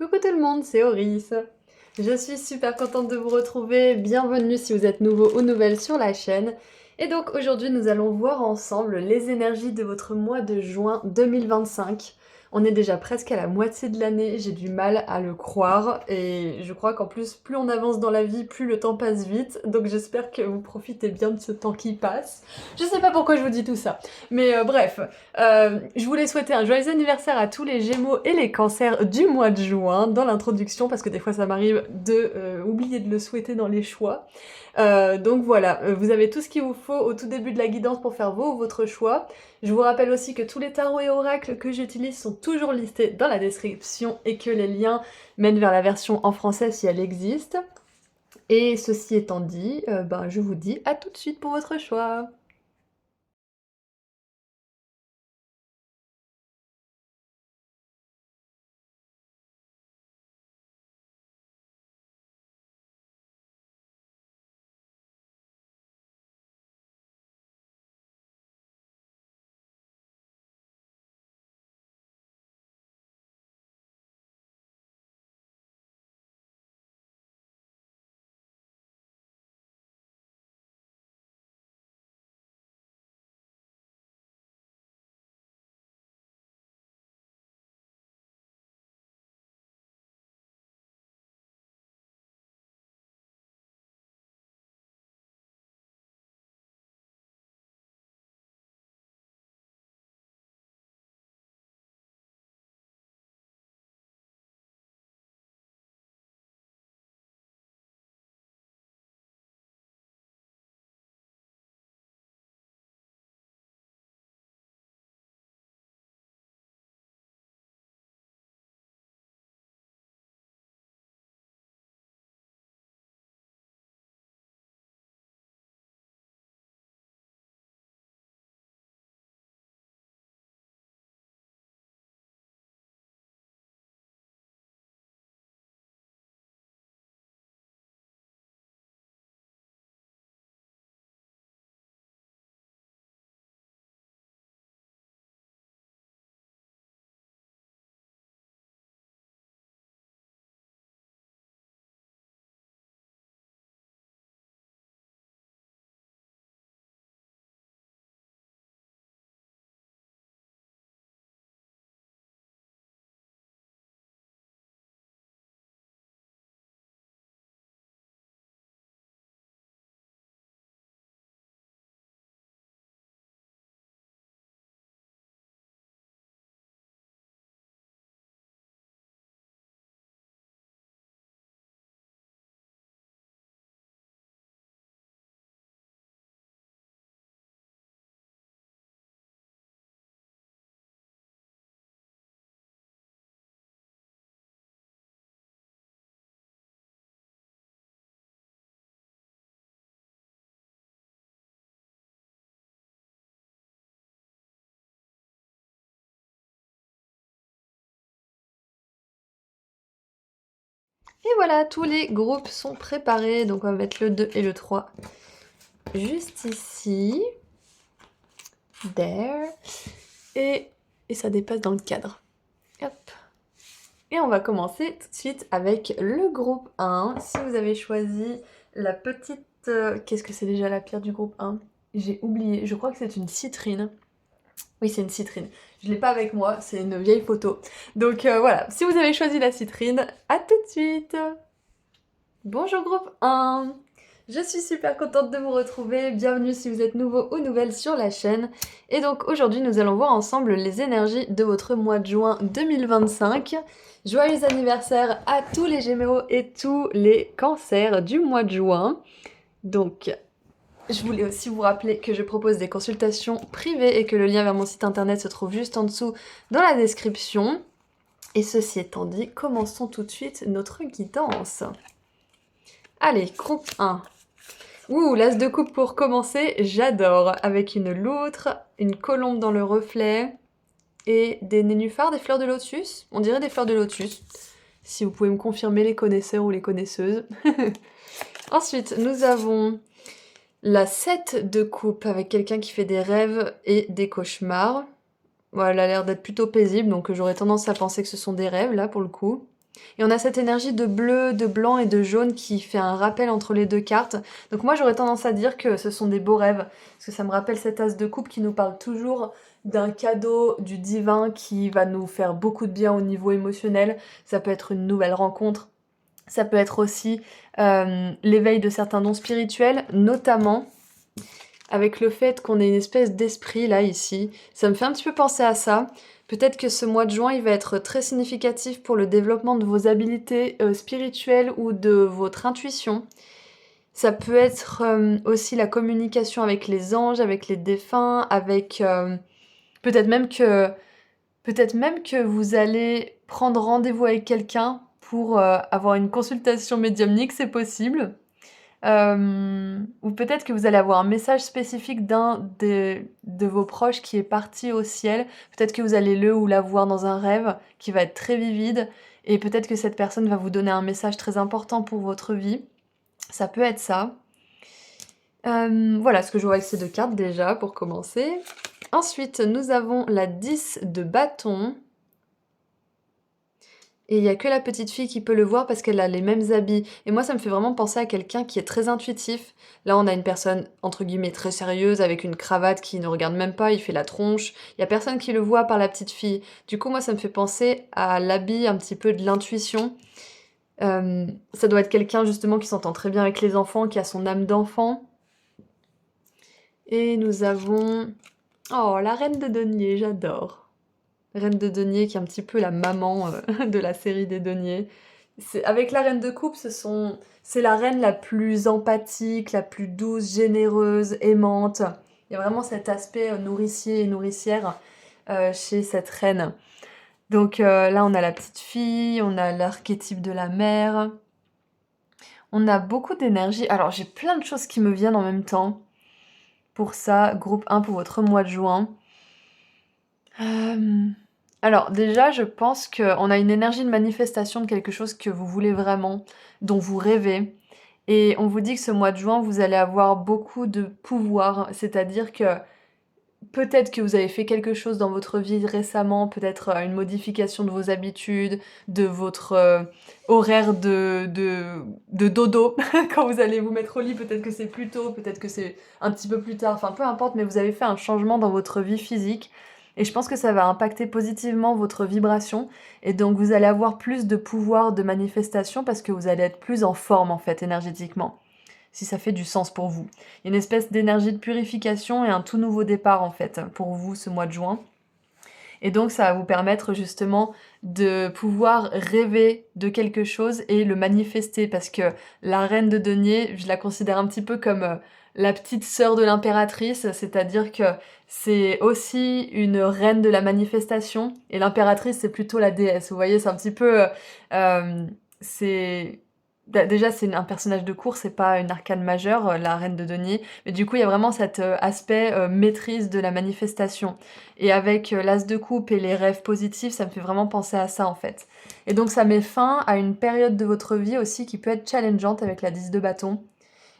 Coucou tout le monde, c'est Oris. Je suis super contente de vous retrouver. Bienvenue si vous êtes nouveau ou nouvelle sur la chaîne. Et donc aujourd'hui, nous allons voir ensemble les énergies de votre mois de juin 2025. On est déjà presque à la moitié de l'année, j'ai du mal à le croire. Et je crois qu'en plus, plus on avance dans la vie, plus le temps passe vite. Donc j'espère que vous profitez bien de ce temps qui passe. Je sais pas pourquoi je vous dis tout ça. Mais bref, je voulais souhaiter un joyeux anniversaire à tous les Gémeaux et les Cancers du mois de juin dans l'introduction parce que des fois ça m'arrive de oublier de le souhaiter dans les choix. Donc voilà, vous avez tout ce qu'il vous faut au tout début de la guidance pour faire vos ou votre choix. Je vous rappelle aussi que tous les tarots et oracles que j'utilise sont toujours listés dans la description et que les liens mènent vers la version en français si elle existe. Et ceci étant dit, je vous dis à tout de suite pour votre choix. Et voilà, tous les groupes sont préparés. Donc on va mettre le 2 et le 3 juste ici. There. Et ça dépasse dans le cadre. Hop. Et on va commencer tout de suite avec le groupe 1. Si vous avez choisi la petite... qu'est-ce que c'est déjà la pierre du groupe 1? J'ai oublié, je crois que c'est une citrine. Oui, c'est une citrine. Je l'ai pas avec moi, c'est une vieille photo. Donc voilà, si vous avez choisi la citrine, à tout de suite. Bonjour groupe 1. Je suis super contente de vous retrouver. Bienvenue si vous êtes nouveau ou nouvelle sur la chaîne. Et donc aujourd'hui, nous allons voir ensemble les énergies de votre mois de juin 2025. Joyeux anniversaire à tous les Gémeaux et tous les Cancers du mois de juin. Donc, je voulais aussi vous rappeler que je propose des consultations privées et que le lien vers mon site internet se trouve juste en dessous dans la description. Et ceci étant dit, commençons tout de suite notre guidance. Allez, groupe 1. Ouh, l'as de coupe pour commencer, j'adore. Avec une loutre, une colombe dans le reflet et des nénuphars, des fleurs de lotus. On dirait des fleurs de lotus. Si vous pouvez me confirmer les connaisseurs ou les connaisseuses. Ensuite, nous avons la 7 de coupe avec quelqu'un qui fait des rêves et des cauchemars. Voilà, elle a l'air d'être plutôt paisible, donc j'aurais tendance à penser que ce sont des rêves, là, pour le coup. Et on a cette énergie de bleu, de blanc et de jaune qui fait un rappel entre les deux cartes. Donc moi j'aurais tendance à dire que ce sont des beaux rêves, parce que ça me rappelle cet as de coupe qui nous parle toujours d'un cadeau du divin qui va nous faire beaucoup de bien au niveau émotionnel. Ça peut être une nouvelle rencontre, ça peut être aussi l'éveil de certains dons spirituels, notamment avec le fait qu'on ait une espèce d'esprit là ici. Ça me fait un petit peu penser à ça. Peut-être que ce mois de juin, il va être très significatif pour le développement de vos habiletés spirituelles ou de votre intuition. Ça peut être aussi la communication avec les anges, avec les défunts, avec peut-être même que vous allez prendre rendez-vous avec quelqu'un pour avoir une consultation médiumnique, c'est possible. Ou peut-être que vous allez avoir un message spécifique de vos proches qui est parti au ciel. Peut-être que vous allez le ou la voir dans un rêve qui va être très vivide. Et peut-être que cette personne va vous donner un message très important pour votre vie. Ça peut être ça. Voilà ce que je vois avec ces deux cartes déjà pour commencer. Ensuite, nous avons la 10 de bâton. Et il n'y a que la petite fille qui peut le voir parce qu'elle a les mêmes habits. Et moi, ça me fait vraiment penser à quelqu'un qui est très intuitif. Là, on a une personne, entre guillemets, très sérieuse, avec une cravate qui ne regarde même pas, il fait la tronche. Il n'y a personne qui le voit par la petite fille. Du coup, moi, ça me fait penser à l'habit un petit peu de l'intuition. Ça doit être quelqu'un, justement, qui s'entend très bien avec les enfants, qui a son âme d'enfant. Et nous avons... Oh, la reine de denier, j'adore. Reine de denier qui est un petit peu la maman de la série des deniers. Avec la reine de coupe, c'est la reine la plus empathique, la plus douce, généreuse, aimante. Il y a vraiment cet aspect nourricier et nourricière chez cette reine. Donc là, on a la petite fille, on a l'archétype de la mère. On a beaucoup d'énergie. Alors, j'ai plein de choses qui me viennent en même temps. Pour ça, groupe 1 pour votre mois de juin. Alors déjà, je pense qu'on a une énergie de manifestation de quelque chose que vous voulez vraiment, dont vous rêvez. Et on vous dit que ce mois de juin, vous allez avoir beaucoup de pouvoir, c'est-à-dire que peut-être que vous avez fait quelque chose dans votre vie récemment, peut-être une modification de vos habitudes, de votre horaire de dodo, quand vous allez vous mettre au lit, peut-être que c'est plus tôt, peut-être que c'est un petit peu plus tard, enfin peu importe, mais vous avez fait un changement dans votre vie physique. Et je pense que ça va impacter positivement votre vibration. Et donc vous allez avoir plus de pouvoir de manifestation parce que vous allez être plus en forme en fait énergétiquement. Si ça fait du sens pour vous. Il y a une espèce d'énergie de purification et un tout nouveau départ en fait pour vous ce mois de juin. Et donc ça va vous permettre justement de pouvoir rêver de quelque chose et le manifester parce que la reine de denier, je la considère un petit peu comme la petite sœur de l'impératrice, c'est-à-dire que c'est aussi une reine de la manifestation et l'impératrice c'est plutôt la déesse. Vous voyez, c'est un petit peu... c'est... Déjà, c'est un personnage de cour, c'est pas une arcane majeure, la reine de denier, mais du coup, il y a vraiment cet aspect maîtrise de la manifestation. Et avec l'as de coupe et les rêves positifs, ça me fait vraiment penser à ça en fait. Et donc, ça met fin à une période de votre vie aussi qui peut être challengeante avec la 10 de bâton.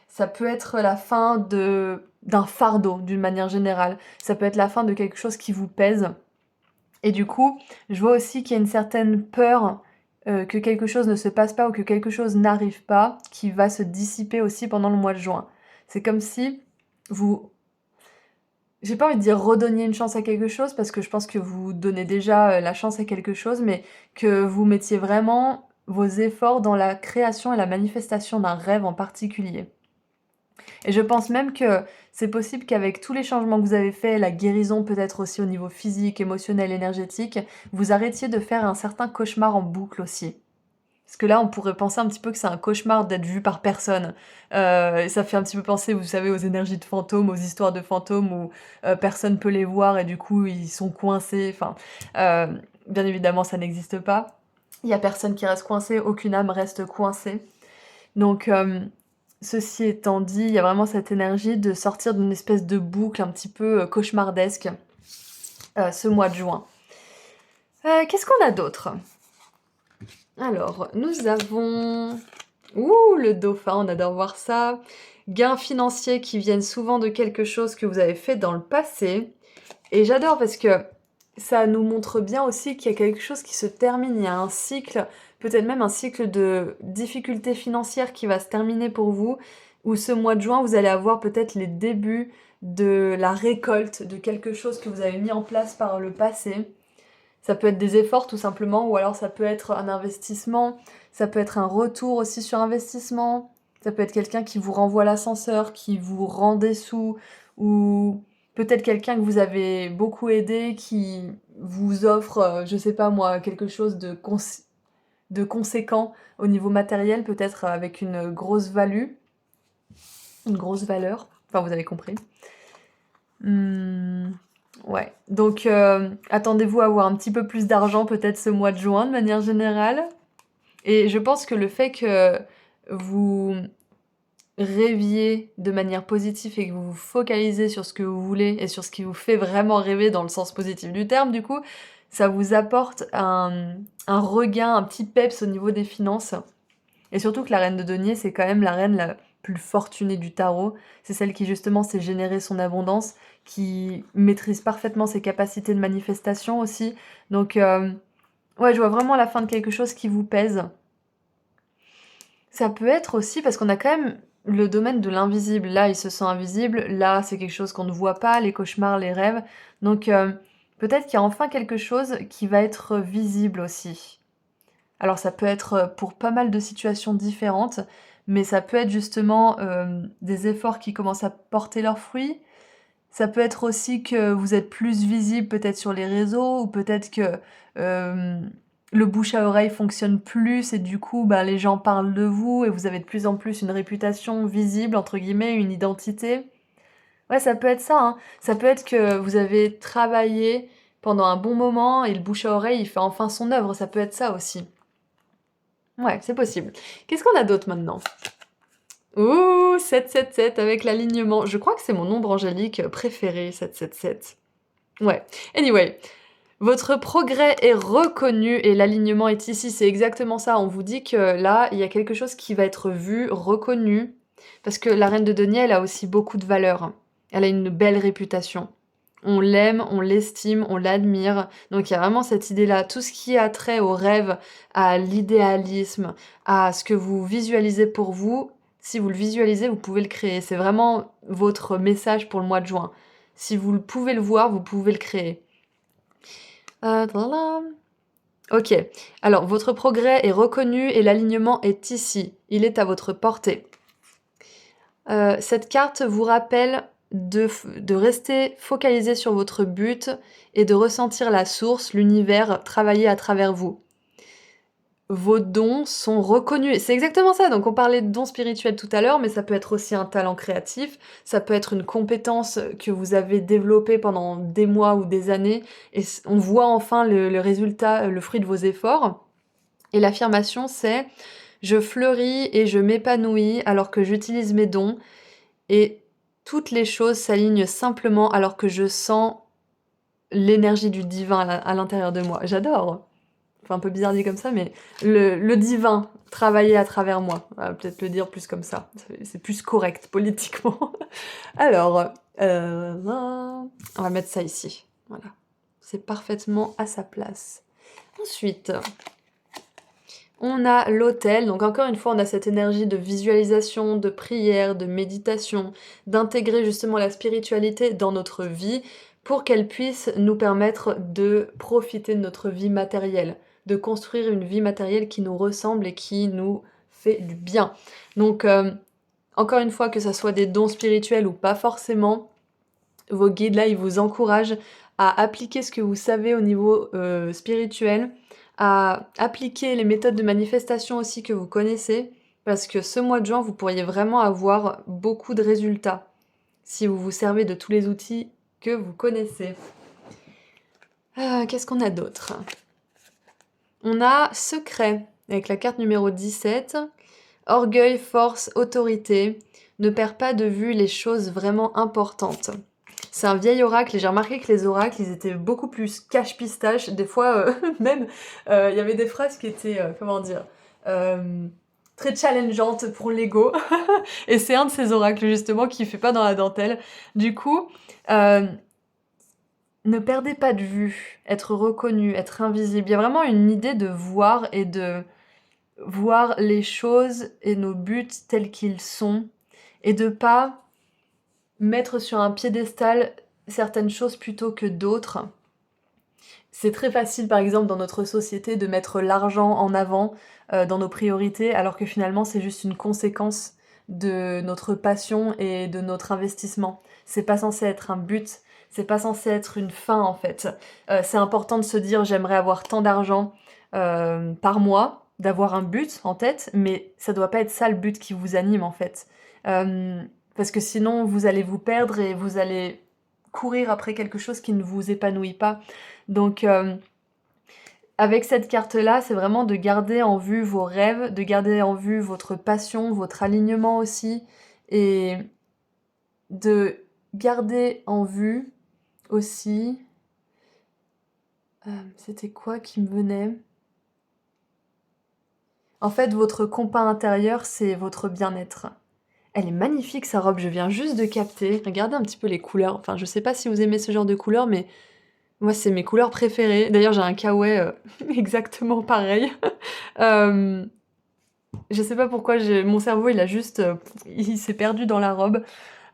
Ça peut être la fin d'un fardeau d'une manière générale. Ça peut être la fin de quelque chose qui vous pèse. Et du coup, je vois aussi qu'il y a une certaine peur que quelque chose ne se passe pas ou que quelque chose n'arrive pas, qui va se dissiper aussi pendant le mois de juin. C'est comme si vous... J'ai pas envie de dire redonniez une chance à quelque chose, parce que je pense que vous donnez déjà la chance à quelque chose, mais que vous mettiez vraiment vos efforts dans la création et la manifestation d'un rêve en particulier. Et je pense même que c'est possible qu'avec tous les changements que vous avez faits, la guérison peut-être aussi au niveau physique, émotionnel, énergétique, vous arrêtiez de faire un certain cauchemar en boucle aussi. Parce que là, on pourrait penser un petit peu que c'est un cauchemar d'être vu par personne. Et ça fait un petit peu penser, vous savez, aux énergies de fantômes, aux histoires de fantômes où personne peut les voir et du coup, ils sont coincés. Enfin, bien évidemment, ça n'existe pas. Il y a personne qui reste coincé, aucune âme reste coincée. Donc, ceci étant dit, il y a vraiment cette énergie de sortir d'une espèce de boucle un petit peu cauchemardesque ce mois de juin. Qu'est-ce qu'on a d'autre ? Alors, nous avons... Ouh, le dauphin, on adore voir ça. Gains financiers qui viennent souvent de quelque chose que vous avez fait dans le passé. Et j'adore parce que ça nous montre bien aussi qu'il y a quelque chose qui se termine, il y a un cycle, peut-être même un cycle de difficultés financières qui va se terminer pour vous, où ce mois de juin, vous allez avoir peut-être les débuts de la récolte de quelque chose que vous avez mis en place par le passé. Ça peut être des efforts tout simplement, ou alors ça peut être un investissement, ça peut être un retour aussi sur investissement, ça peut être quelqu'un qui vous renvoie l'ascenseur, qui vous rend des sous, ou peut-être quelqu'un que vous avez beaucoup aidé, qui vous offre, je sais pas moi, quelque chose de conséquent au niveau matériel, peut-être avec une grosse une grosse valeur. Enfin, vous avez compris. Hmm. Ouais, donc attendez-vous à avoir un petit peu plus d'argent peut-être ce mois de juin de manière générale. Et je pense que le fait que vous rêviez de manière positive et que vous vous focalisez sur ce que vous voulez et sur ce qui vous fait vraiment rêver dans le sens positif du terme, du coup, ça vous apporte un regain, un petit peps au niveau des finances. Et surtout que la reine de denier, c'est quand même la reine la plus fortunée du tarot. C'est celle qui justement sait générer son abondance, qui maîtrise parfaitement ses capacités de manifestation aussi. Donc ouais, je vois vraiment la fin de quelque chose qui vous pèse. Ça peut être aussi parce qu'on a quand même le domaine de l'invisible. Là, il se sent invisible. Là, c'est quelque chose qu'on ne voit pas, les cauchemars, les rêves. Donc peut-être qu'il y a enfin quelque chose qui va être visible aussi. Alors ça peut être pour pas mal de situations différentes, mais ça peut être justement des efforts qui commencent à porter leurs fruits. Ça peut être aussi que vous êtes plus visible peut-être sur les réseaux, ou peut-être que euh, le bouche à oreille fonctionne plus et du coup bah, les gens parlent de vous et vous avez de plus en plus une réputation visible, entre guillemets, une identité. Ouais, ça peut être ça, hein. Ça peut être que vous avez travaillé pendant un bon moment et le bouche à oreille il fait enfin son œuvre, ça peut être ça aussi. Ouais, c'est possible. Qu'est-ce qu'on a d'autre maintenant? Ouh, 777 avec l'alignement. Je crois que c'est mon nombre angélique préféré, 777. Ouais. Anyway, votre progrès est reconnu et l'alignement est ici. C'est exactement ça. On vous dit que là, il y a quelque chose qui va être vu, reconnu. Parce que la reine de denier, elle a aussi beaucoup de valeur. Elle a une belle réputation. On l'aime, on l'estime, on l'admire. Donc il y a vraiment cette idée-là. Tout ce qui a trait au rêve, à l'idéalisme, à ce que vous visualisez pour vous, si vous le visualisez, vous pouvez le créer. C'est vraiment votre message pour le mois de juin. Si vous pouvez le voir, vous pouvez le créer. Tadam. Ok, alors votre progrès est reconnu et l'alignement est ici. Il est à votre portée. Cette carte vous rappelle de rester focalisé sur votre but et de ressentir la source, l'univers, travailler à travers vous. Vos dons sont reconnus. C'est exactement ça. Donc on parlait de dons spirituels tout à l'heure, mais ça peut être aussi un talent créatif, ça peut être une compétence que vous avez développée pendant des mois ou des années, et on voit enfin le résultat, le fruit de vos efforts. Et l'affirmation, c'est « Je fleuris et je m'épanouis alors que j'utilise mes dons, et toutes les choses s'alignent simplement alors que je sens l'énergie du divin à l'intérieur de moi. » J'adore. Enfin, un peu bizarre dit comme ça, mais le divin travailler à travers moi. On va peut-être le dire plus comme ça. C'est plus correct politiquement. Alors, on va mettre ça ici. Voilà. C'est parfaitement à sa place. Ensuite, on a l'autel. Donc encore une fois, on a cette énergie de visualisation, de prière, de méditation, d'intégrer justement la spiritualité dans notre vie pour qu'elle puisse nous permettre de profiter de notre vie matérielle, de construire une vie matérielle qui nous ressemble et qui nous fait du bien. Donc encore une fois, que ce soit des dons spirituels ou pas forcément, vos guides là, ils vous encouragent à appliquer ce que vous savez au niveau spirituel, à appliquer les méthodes de manifestation aussi que vous connaissez, parce que ce mois de juin, vous pourriez vraiment avoir beaucoup de résultats si vous vous servez de tous les outils que vous connaissez. Qu'est-ce qu'on a d'autre? On a secret, avec la carte numéro 17. Orgueil, force, autorité. Ne perds pas de vue les choses vraiment importantes. C'est un vieil oracle et j'ai remarqué que les oracles, ils étaient beaucoup plus cache-pistache. Des fois, même, il y avait des phrases qui étaient, comment dire, très challengeantes pour l'ego. Et c'est un de ces oracles, justement, qui fait pas dans la dentelle. Du coup, ne perdez pas de vue, être reconnu, être invisible. Il y a vraiment une idée de voir et de voir les choses et nos buts tels qu'ils sont et de pas mettre sur un piédestal certaines choses plutôt que d'autres. C'est très facile, par exemple, dans notre société, de mettre l'argent en avant dans nos priorités, alors que finalement, c'est juste une conséquence de notre passion et de notre investissement. C'est pas censé être un but, c'est pas censé être une fin, en fait. C'est important de se dire, j'aimerais avoir tant d'argent par mois, d'avoir un but en tête, mais ça doit pas être ça le but qui vous anime, en fait. Parce que sinon, vous allez vous perdre et vous allez courir après quelque chose qui ne vous épanouit pas. Donc, avec cette carte-là, c'est vraiment de garder en vue vos rêves, de garder en vue votre passion, votre alignement aussi, et de garder en vue aussi... c'était quoi qui me venait? En fait, votre compas intérieur, c'est votre bien-être. Elle est magnifique, sa robe, je viens juste de capter. Regardez un petit peu les couleurs. Enfin, je sais pas si vous aimez ce genre de couleurs, mais moi, c'est mes couleurs préférées. D'ailleurs, j'ai un kawaii exactement pareil. Je sais pas pourquoi, mon cerveau, il a juste... il s'est perdu dans la robe.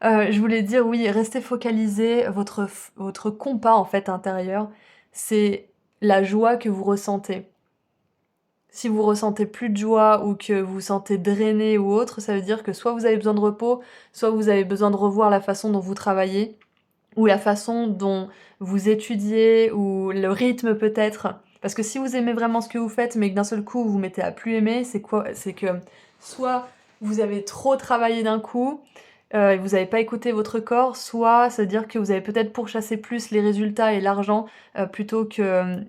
Je voulais dire, oui, restez focalisé. Votre compas, en fait, intérieur, c'est la joie que vous ressentez. Si vous ressentez plus de joie ou que vous vous sentez drainé ou autre, ça veut dire que soit vous avez besoin de repos, soit vous avez besoin de revoir la façon dont vous travaillez, ou la façon dont vous étudiez, ou le rythme peut-être. Parce que si vous aimez vraiment ce que vous faites, mais que d'un seul coup vous vous mettez à plus aimer, c'est quoi? C'est que soit vous avez trop travaillé d'un coup, et vous n'avez pas écouté votre corps, soit ça veut dire que vous avez peut-être pourchassé plus les résultats et l'argent plutôt que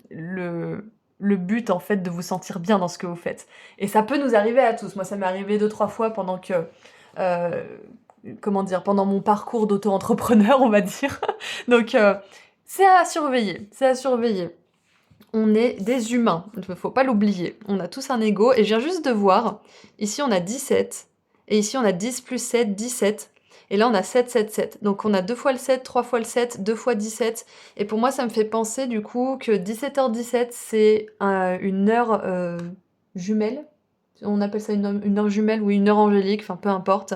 le but en fait de vous sentir bien dans ce que vous faites. Et ça peut nous arriver à tous. Moi, ça m'est arrivé 2-3 fois pendant que euh, comment dire, pendant mon parcours d'auto-entrepreneur, on va dire. Donc, c'est à surveiller, c'est à surveiller. On est des humains, il ne faut pas l'oublier. On a tous un ego, et je viens juste de voir, ici on a 17, et ici on a 10 plus 7, 17, et là on a 7, 7, 7. Donc on a 2 fois le 7, 3 fois le 7, 2 fois 17, et pour moi ça me fait penser du coup que 17h17 c'est une heure jumelle, on appelle ça une heure jumelle ou une heure angélique, enfin peu importe,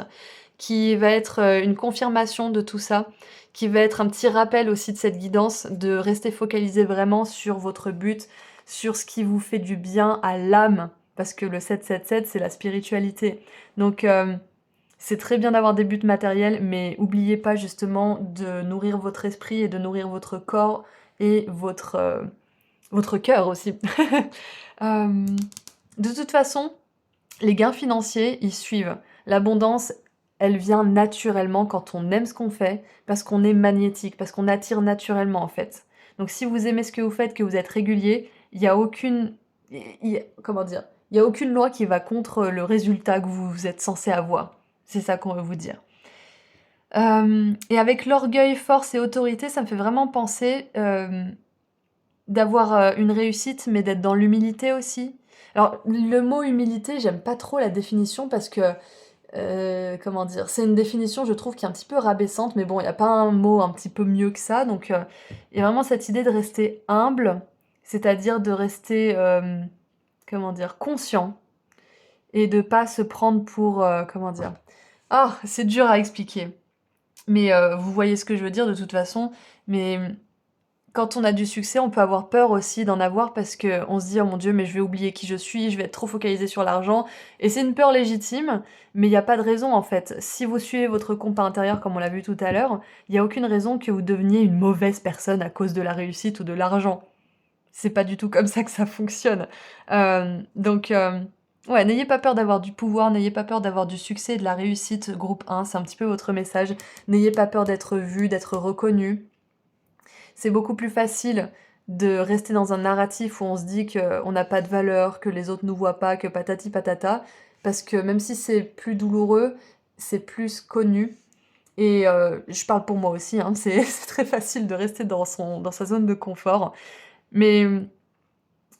qui va être une confirmation de tout ça, qui va être un petit rappel aussi de cette guidance, de rester focalisé vraiment sur votre but, sur ce qui vous fait du bien à l'âme, parce que le 777, c'est la spiritualité. Donc c'est très bien d'avoir des buts matériels, mais oubliez pas justement de nourrir votre esprit et de nourrir votre corps et votre cœur aussi. De toute façon, les gains financiers, ils suivent. L'abondance, elle vient naturellement quand on aime ce qu'on fait, parce qu'on est magnétique, parce qu'on attire naturellement en fait. Donc si vous aimez ce que vous faites, que vous êtes régulier, il y a aucune... comment dire? Il y a aucune loi qui va contre le résultat que vous êtes censé avoir. C'est ça qu'on veut vous dire. Et avec l'orgueil, force et autorité, ça me fait vraiment penser d'avoir une réussite, mais d'être dans l'humilité aussi. Alors, le mot humilité, j'aime pas trop la définition parce que, comment dire, c'est une définition, je trouve, qui est un petit peu rabaissante, mais bon, il n'y a pas un mot un petit peu mieux que ça. Donc, il y a vraiment cette idée de rester humble, c'est-à-dire de rester, comment dire, conscient et de pas se prendre pour, comment dire, ah, c'est dur à expliquer. Mais vous voyez ce que je veux dire de toute façon. Mais quand on a du succès, on peut avoir peur aussi d'en avoir parce qu'on se dit oh mon Dieu, mais je vais oublier qui je suis, je vais être trop focalisée sur l'argent. Et c'est une peur légitime, mais il n'y a pas de raison en fait. Si vous suivez votre compas intérieur comme on l'a vu tout à l'heure, il n'y a aucune raison que vous deveniez une mauvaise personne à cause de la réussite ou de l'argent. C'est pas du tout comme ça que ça fonctionne. Donc, ouais, n'ayez pas peur d'avoir du pouvoir, n'ayez pas peur d'avoir du succès et de la réussite, groupe 1, c'est un petit peu votre message. N'ayez pas peur d'être vu, d'être reconnu. C'est beaucoup plus facile de rester dans un narratif où on se dit qu'on n'a pas de valeur, que les autres nous voient pas, que patati patata, parce que même si c'est plus douloureux, c'est plus connu. Et je parle pour moi aussi, hein, c'est très facile de rester dans sa zone de confort. Mais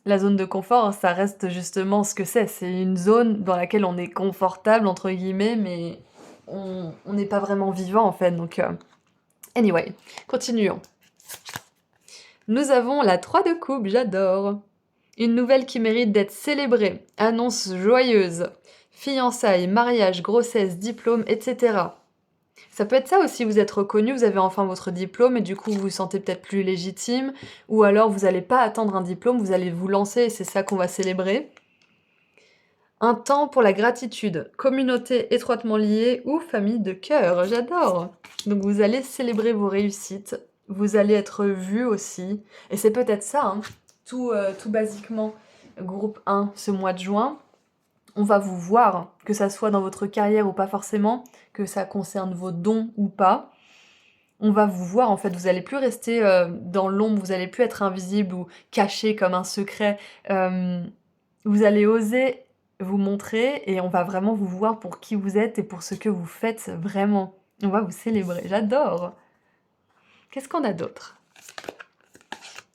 la zone de confort, ça reste justement ce que c'est. C'est une zone dans laquelle on est confortable, entre guillemets, mais on n'est pas vraiment vivant en fait. Donc, anyway, continuons. Nous avons la 3 de coupe, j'adore. Une nouvelle qui mérite d'être célébrée. Annonce joyeuse. Fiançailles, mariage, grossesse, diplôme, etc. Ça peut être ça aussi, vous êtes reconnu, vous avez enfin votre diplôme et du coup vous vous sentez peut-être plus légitime, ou alors vous n'allez pas attendre un diplôme, vous allez vous lancer et c'est ça qu'on va célébrer. Un temps pour la gratitude, communauté étroitement liée ou famille de cœur, j'adore. Donc vous allez célébrer vos réussites, vous allez être vu aussi, et c'est peut-être ça, hein, tout basiquement, groupe 1 ce mois de juin. On va vous voir, que ça soit dans votre carrière ou pas forcément, que ça concerne vos dons ou pas. On va vous voir, en fait, vous allez plus rester dans l'ombre, vous allez plus être invisible ou caché comme un secret. Vous allez oser vous montrer et on va vraiment vous voir pour qui vous êtes et pour ce que vous faites vraiment. On va vous célébrer, j'adore. Qu'est-ce qu'on a d'autre?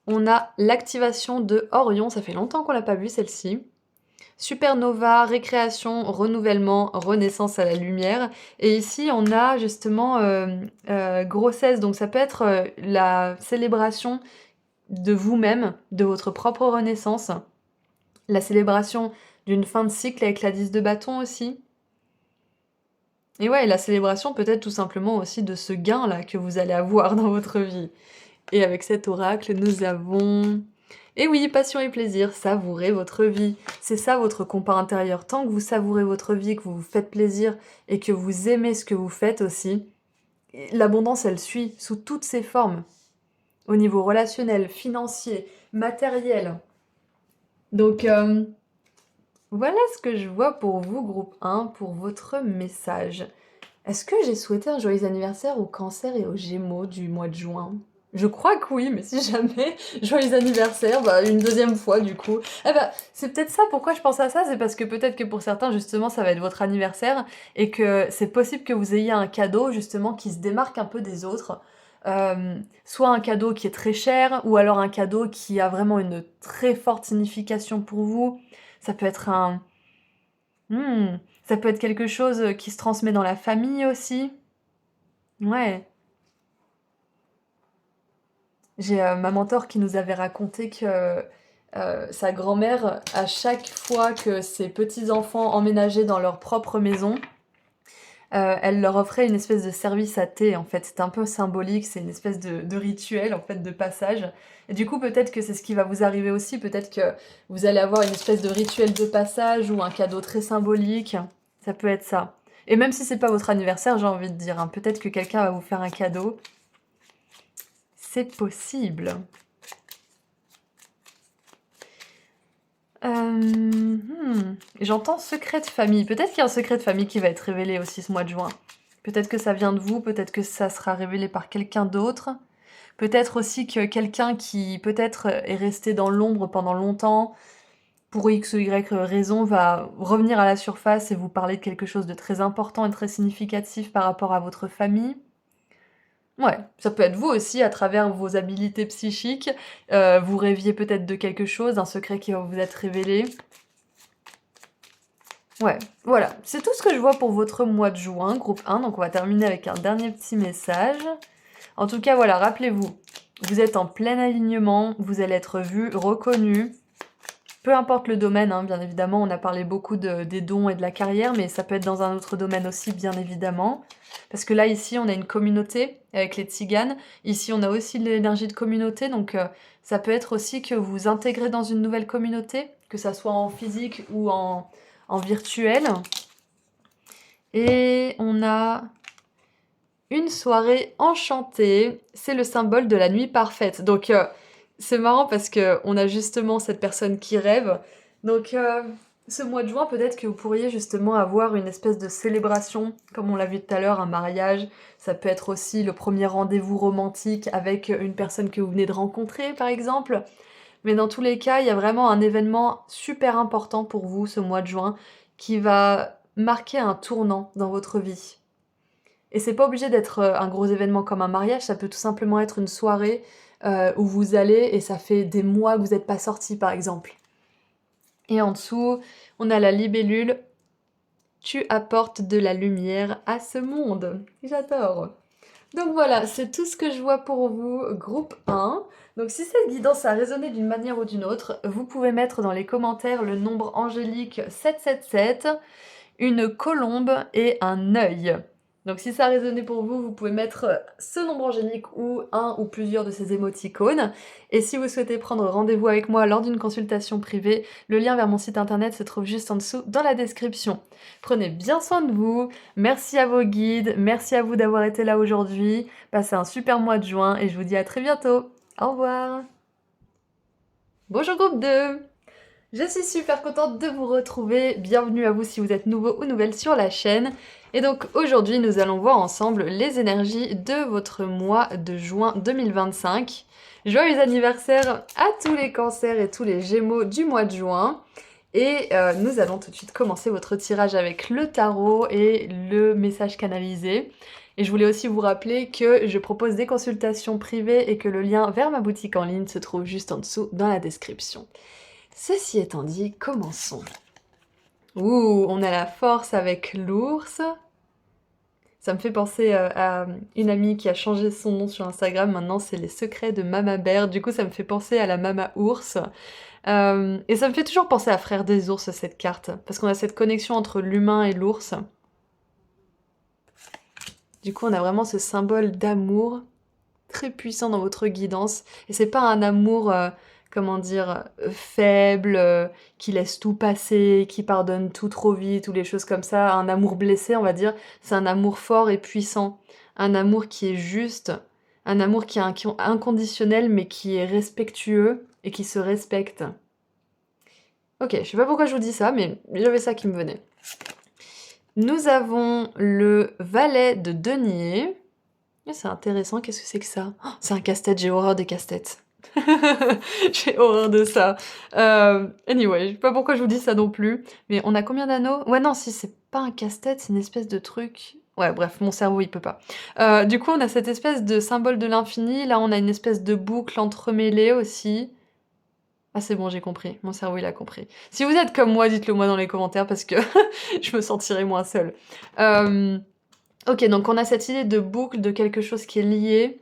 On a l'activation de Orion, ça fait longtemps qu'on l'a pas vue celle-ci. Supernova, récréation, renouvellement, renaissance à la lumière. Et ici, on a justement grossesse. Donc ça peut être la célébration de vous-même, de votre propre renaissance. La célébration d'une fin de cycle avec la 10 de bâton aussi. Et ouais, la célébration peut-être tout simplement aussi de ce gain-là que vous allez avoir dans votre vie. Et avec cet oracle, nous avons... Et oui, passion et plaisir, savourez votre vie. C'est ça votre compas intérieur. Tant que vous savourez votre vie, que vous vous faites plaisir et que vous aimez ce que vous faites aussi, l'abondance, elle suit sous toutes ses formes. Au niveau relationnel, financier, matériel. Donc, voilà ce que je vois pour vous, groupe 1, pour votre message. Est-ce que j'ai souhaité un joyeux anniversaire au Cancer et aux Gémeaux du mois de juin? Je crois que oui, mais si jamais, joyeux anniversaire, bah une deuxième fois du coup. Eh bah, c'est peut-être ça, pourquoi je pense à ça, c'est parce que peut-être que pour certains, justement, ça va être votre anniversaire et que c'est possible que vous ayez un cadeau, justement, qui se démarque un peu des autres. Soit un cadeau qui est très cher, ou alors un cadeau qui a vraiment une très forte signification pour vous. Ça peut être un... ça peut être quelque chose qui se transmet dans la famille aussi. Ouais. J'ai ma mentor qui nous avait raconté que sa grand-mère, à chaque fois que ses petits-enfants emménageaient dans leur propre maison, elle leur offrait une espèce de service à thé, en fait. C'était un peu symbolique, c'est une espèce de rituel, en fait, de passage. Et du coup, peut-être que c'est ce qui va vous arriver aussi. Peut-être que vous allez avoir une espèce de rituel de passage ou un cadeau très symbolique. Ça peut être ça. Et même si c'est pas votre anniversaire, j'ai envie de dire, hein, peut-être que quelqu'un va vous faire un cadeau. C'est possible. J'entends secret de famille. Peut-être qu'il y a un secret de famille qui va être révélé aussi ce mois de juin. Peut-être que ça vient de vous, peut-être que ça sera révélé par quelqu'un d'autre. Peut-être aussi que quelqu'un qui peut-être est resté dans l'ombre pendant longtemps, pour X ou Y raison, va revenir à la surface et vous parler de quelque chose de très important et très significatif par rapport à votre famille. Ouais, ça peut être vous aussi à travers vos habilités psychiques. Vous rêviez peut-être de quelque chose, un secret qui va vous être révélé. Ouais, voilà, c'est tout ce que je vois pour votre mois de juin, groupe 1, donc on va terminer avec un dernier petit message. En tout cas, voilà, rappelez-vous, vous êtes en plein alignement, vous allez être vu, reconnu, peu importe le domaine, hein, bien évidemment, on a parlé beaucoup des dons et de la carrière, mais ça peut être dans un autre domaine aussi, bien évidemment. Parce que là, ici, on a une communauté avec les tziganes, ici, on a aussi de l'énergie de communauté, donc ça peut être aussi que vous intégrez dans une nouvelle communauté, que ça soit en physique ou en virtuel. Et on a une soirée enchantée, c'est le symbole de la nuit parfaite. Donc c'est marrant parce que on a justement cette personne qui rêve. Donc ce mois de juin, peut-être que vous pourriez justement avoir une espèce de célébration, comme on l'a vu tout à l'heure, un mariage. Ça peut être aussi le premier rendez-vous romantique avec une personne que vous venez de rencontrer, par exemple. Mais dans tous les cas, il y a vraiment un événement super important pour vous ce mois de juin qui va marquer un tournant dans votre vie. Et c'est pas obligé d'être un gros événement comme un mariage, ça peut tout simplement être une soirée où vous allez et ça fait des mois que vous n'êtes pas sortis par exemple. Et en dessous, on a la libellule. Tu apportes de la lumière à ce monde. J'adore. Donc voilà, c'est tout ce que je vois pour vous, groupe 1. Donc si cette guidance a résonné d'une manière ou d'une autre, vous pouvez mettre dans les commentaires le nombre angélique 777, une colombe et un œil. Donc si ça a résonné pour vous, vous pouvez mettre ce nombre angélique ou un ou plusieurs de ces émoticônes. Et si vous souhaitez prendre rendez-vous avec moi lors d'une consultation privée, le lien vers mon site internet se trouve juste en dessous dans la description. Prenez bien soin de vous, merci à vos guides, merci à vous d'avoir été là aujourd'hui, passez un super mois de juin et je vous dis à très bientôt. Au revoir. Bonjour groupe 2. Je suis super contente de vous retrouver, bienvenue à vous si vous êtes nouveau ou nouvelle sur la chaîne. Et donc aujourd'hui nous allons voir ensemble les énergies de votre mois de juin 2025. Joyeux anniversaire à tous les cancers et tous les gémeaux du mois de juin. Et nous allons tout de suite commencer votre tirage avec le tarot et le message canalisé. Et je voulais aussi vous rappeler que je propose des consultations privées et que le lien vers ma boutique en ligne se trouve juste en dessous dans la description. Ceci étant dit, commençons. Ouh, on a la force avec l'ours. Ça me fait penser à une amie qui a changé son nom sur Instagram. Maintenant, c'est les secrets de Mama Bear. Du coup, ça me fait penser à la Mama Ours. Et ça me fait toujours penser à Frère des ours, cette carte. Parce qu'on a cette connexion entre l'humain et l'ours. Du coup, on a vraiment ce symbole d'amour très puissant dans votre guidance. Et c'est pas un amour, comment dire, faible, qui laisse tout passer, qui pardonne tout trop vite, ou les choses comme ça. Un amour blessé, on va dire. C'est un amour fort et puissant. Un amour qui est juste. Un amour qui est inconditionnel, mais qui est respectueux et qui se respecte. Ok, je sais pas pourquoi je vous dis ça, mais j'avais ça qui me venait. Nous avons le valet de denier. C'est intéressant, qu'est-ce que c'est que ça? Oh, c'est un casse-tête, j'ai horreur des casse-têtes. J'ai horreur de ça. Anyway, je sais pas pourquoi je vous dis ça non plus. Mais on a combien d'anneaux? Ouais, non, si c'est pas un casse-tête, c'est une espèce de truc. Ouais, bref, mon cerveau il peut pas. Du coup, on a cette espèce de symbole de l'infini. Là, on a une espèce de boucle entremêlée aussi. Ah, c'est bon, j'ai compris. Mon cerveau il a compris. Si vous êtes comme moi, dites-le moi dans les commentaires parce que je me sentirai moins seule. Ok, donc on a cette idée de boucle, de quelque chose qui est lié.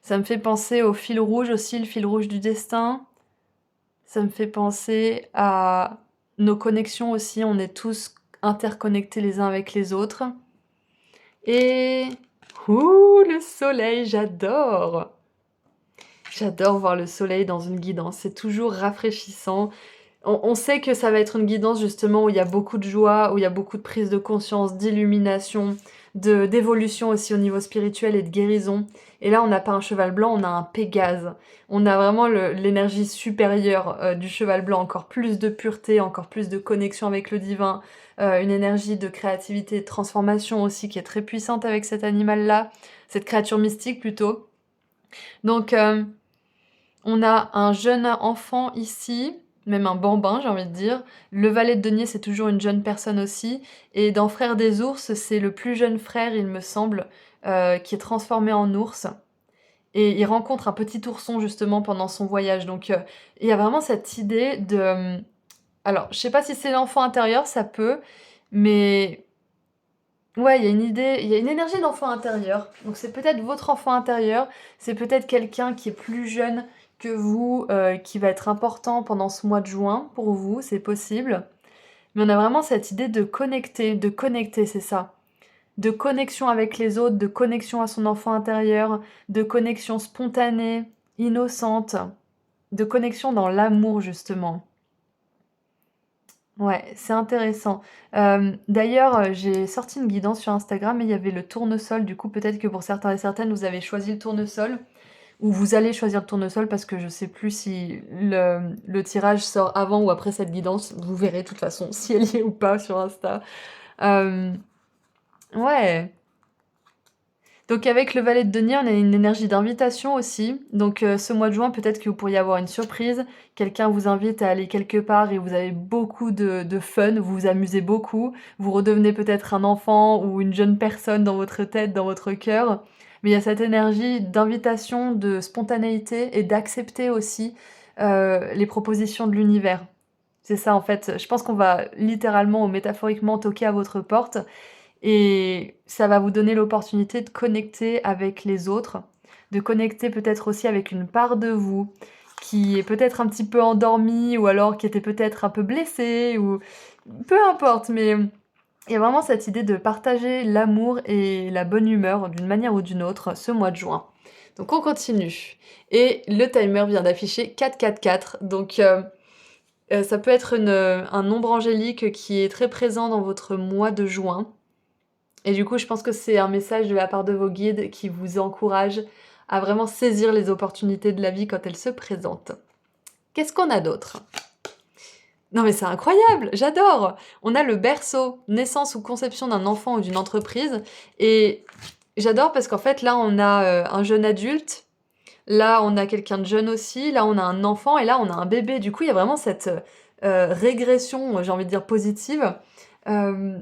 Ça me fait penser au fil rouge aussi, le fil rouge du destin. Ça me fait penser à nos connexions aussi. On est tous interconnectés les uns avec les autres. Et... Ouh, le soleil, j'adore! J'adore voir le soleil dans une guidance. C'est toujours rafraîchissant. On sait que ça va être une guidance justement où il y a beaucoup de joie, où il y a beaucoup de prise de conscience, d'illumination, d'évolution aussi au niveau spirituel et de guérison. Et là, on n'a pas un cheval blanc, on a un Pégase. On a vraiment l'énergie supérieure du cheval blanc, encore plus de pureté, encore plus de connexion avec le divin, une énergie de créativité, de transformation aussi qui est très puissante avec cet animal-là, cette créature mystique plutôt. Donc, on a un jeune enfant ici, même un bambin, j'ai envie de dire. Le valet de denier, c'est toujours une jeune personne aussi. Et dans Frère des ours, c'est le plus jeune frère, il me semble, qui est transformé en ours. Et il rencontre un petit ourson, justement, pendant son voyage. Donc, il y a vraiment cette idée de... Alors, je sais pas si c'est l'enfant intérieur, ça peut, mais... Ouais, il y a une idée, il y a une énergie d'enfant intérieur. Donc c'est peut-être votre enfant intérieur, c'est peut-être quelqu'un qui est plus jeune que vous, qui va être important pendant ce mois de juin pour vous, c'est possible. Mais on a vraiment cette idée de connecter, c'est ça. De connexion avec les autres, de connexion à son enfant intérieur, de connexion spontanée, innocente, de connexion dans l'amour justement. Ouais, c'est intéressant. D'ailleurs, j'ai sorti une guidance sur Instagram et il y avait le tournesol. Du coup, peut-être que pour certains et certaines, vous avez choisi le tournesol ou vous allez choisir le tournesol parce que je sais plus si le tirage sort avant ou après cette guidance. Vous verrez de toute façon si elle y est ou pas sur Insta. Ouais. Donc avec le valet de denier, on a une énergie d'invitation aussi. Donc ce mois de juin, peut-être que vous pourriez avoir une surprise. Quelqu'un vous invite à aller quelque part et vous avez beaucoup de fun, vous vous amusez beaucoup. Vous redevenez peut-être un enfant ou une jeune personne dans votre tête, dans votre cœur. Mais il y a cette énergie d'invitation, de spontanéité et d'accepter aussi les propositions de l'univers. C'est ça en fait. Je pense qu'on va littéralement ou métaphoriquement toquer à votre porte et ça va vous donner l'opportunité de connecter avec les autres, de connecter peut-être aussi avec une part de vous qui est peut-être un petit peu endormie ou alors qui était peut-être un peu blessée ou peu importe, mais il y a vraiment cette idée de partager l'amour et la bonne humeur d'une manière ou d'une autre ce mois de juin. Donc on continue. Et le timer vient d'afficher 444. Donc ça peut être un nombre angélique qui est très présent dans votre mois de juin. Et du coup, je pense que c'est un message de la part de vos guides qui vous encourage à vraiment saisir les opportunités de la vie quand elles se présentent. Qu'est-ce qu'on a d'autre? Non mais c'est incroyable, j'adore! On a le berceau, naissance ou conception d'un enfant ou d'une entreprise. Et j'adore parce qu'en fait là on a un jeune adulte, là on a quelqu'un de jeune aussi, là on a un enfant et là on a un bébé. Du coup il y a vraiment cette régression, j'ai envie de dire positive. Euh,